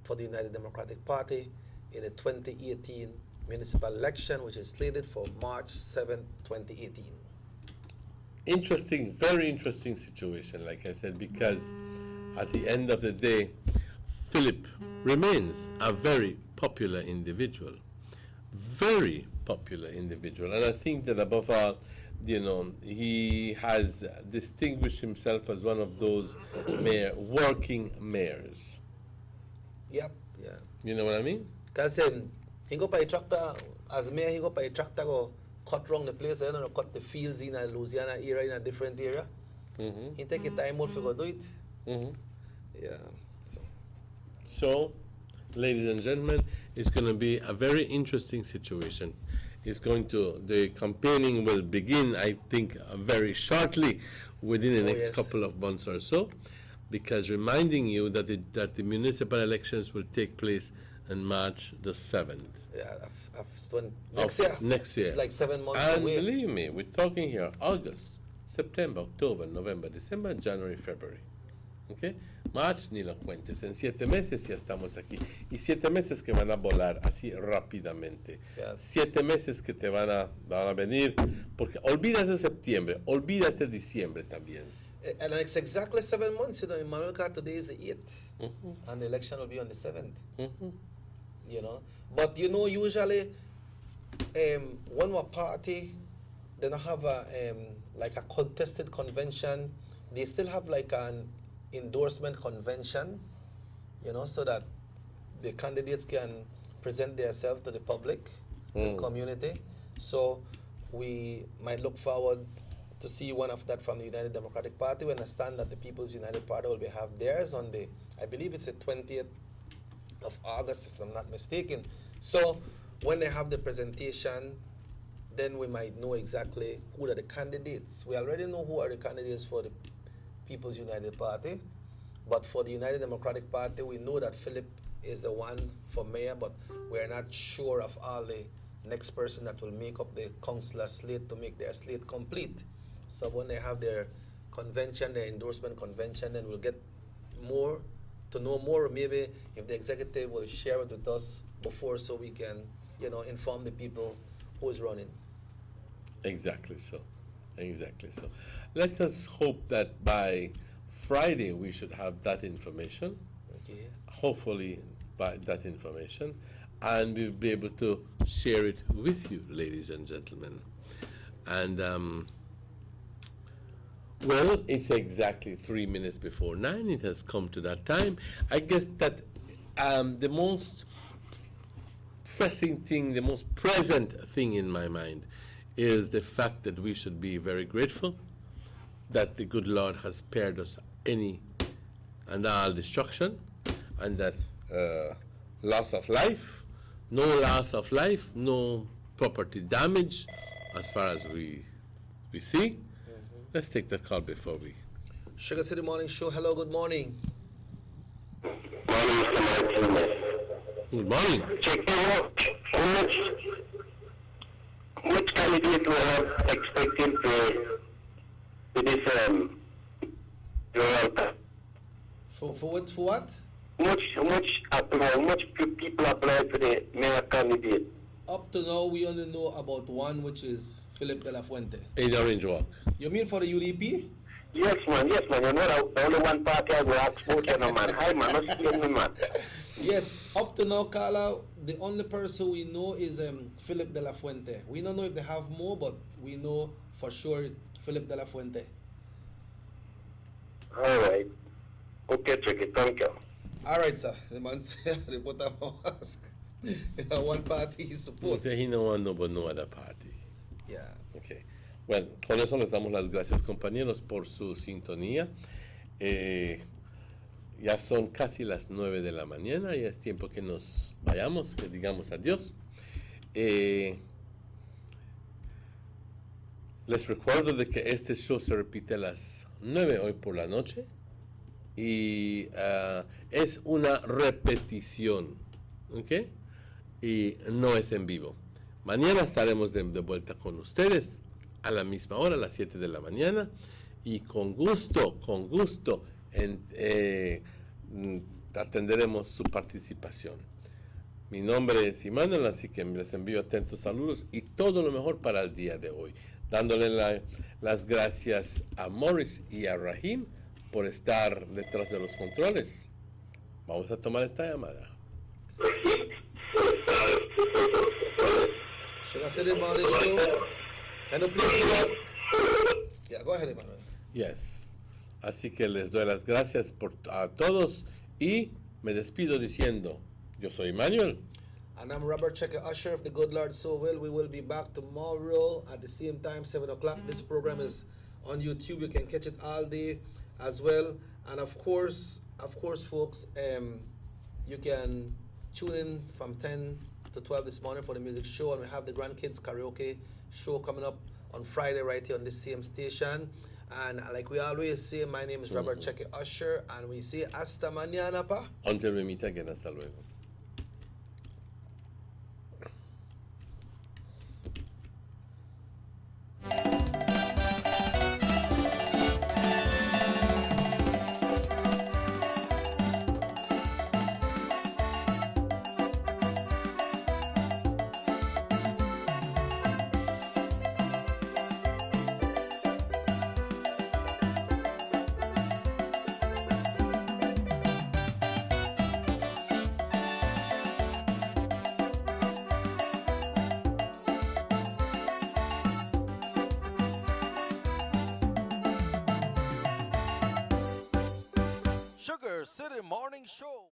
for the United Democratic Party in the 2018 municipal election, which is slated for March 7th, 2018. Interesting, very interesting situation, like I said, because at the end of the day, Philip remains a very popular individual. Very popular individual. And I think that above all, You know, he has distinguished himself as one of those working mayors. Yep, yeah. You know what I mean? Because he go by tractor, as mayor, he go by tractor, go cut wrong the place, you know, cut the fields in a Louisiana area, in a different area. He take a time out to go do it. Yeah. So, ladies and gentlemen, it's going to be a very interesting situation. The campaigning will begin, I think, very shortly, within the next couple of months or so, because reminding you that the municipal elections will take place on March the 7th. Yeah, next year. Next year. It's like 7 months and away. Believe me, we're talking here August, September, October, November, December, January, February. ¿Okay? March ni lo cuentes. En 7 meses ya estamos aquí. Y 7 meses que van a volar así rápidamente. 7 meses que te van a venir. Porque olvídate septiembre, olvídate diciembre también. And it's exactly 7 months, you know. Emmanuel Car today is the 8th. And the election will be on the 7th. You know. But you know, usually, when a party, they don't have like a contested convention. They still have like an endorsement convention, you know, so that the candidates can present themselves to the public, the community. So we might look forward to see one of that from the United Democratic Party. We understand that the People's United Party will have theirs on the, I believe it's the 20th of August, if I'm not mistaken. So when they have the presentation, then we might know exactly who are the candidates. We already know who are the candidates for the People's United Party, but for the United Democratic Party, we know that Philip is the one for mayor, but we're not sure of all the next person that will make up the councillor slate to make their slate complete. So when they have their convention, their endorsement convention, then we'll get more, to know more, maybe if the executive will share it with us before, so we can, you know, inform the people who is running. Exactly so. Exactly so. Let us hope that by Friday we should have that information. Okay. Hopefully by that information, and we'll be able to share it with you, ladies and gentlemen. And well, it's exactly 3 minutes before 9. It has come to that time. I guess that the most pressing thing, the most present thing in my mind is the fact that we should be very grateful that the good Lord has spared us any and all destruction, and that loss of life, no loss of life, no property damage as far as we see. Let's take that call before we... Sugar City Morning Show, hello, good morning. Good morning. Which candidate were expecting to this For what? Much people applied for the mayor candidate? Up to now, we only know about one, which is Philip de la Fuente. In Orange Walk. You mean for the UDP? Yes, man. You know, the only one party I will ask for, man. Hi, man. Not seeing me, man. Yes, up to now, Carla, the only person we know is Philip de la Fuente. We don't know if they have more, but we know for sure Philip de la Fuente. All right. Okay, Tricky. Thank you. All right, sir. The man said they put up ask. One party he supports. He no one know but no other party. Yeah. Okay. Bueno, con eso les damos las gracias, compañeros, por su sintonía. Ya son casi las 9 de la mañana, ya es tiempo que nos vayamos, que digamos adiós. Les recuerdo de que este show se repite a las 9 hoy por la noche y es una repetición, ¿ok? Y no es en vivo. Mañana estaremos de vuelta con ustedes a la misma hora, a las 7 de la mañana, y con gusto, atenderemos su participación. Mi nombre es Immanuel, así que les envío atentos saludos y todo lo mejor para el día de hoy, dándole las gracias a Morris y a Rahim por estar detrás de los controles. Vamos a tomar esta llamada. Sugar City Morning Show. Can you please Yeah, go ahead, Emmanuel. Yes. Así que les doy las gracias a todos y me despido diciendo, yo soy Manuel. And I'm Robert Checker Usher. If the good Lord so will, we will be back tomorrow at the same time, 7 o'clock. This program is on YouTube. You can catch it all day as well. And of course, folks, you can tune in from 10 to 12 this morning for the music show. And we have the Grandkids Karaoke show coming up on Friday right here on this same station. And like we always say, my name is Robert Checker Usher. And we say hasta mañana, pa. Until we meet again, hasta luego. Sugar City Morning Show.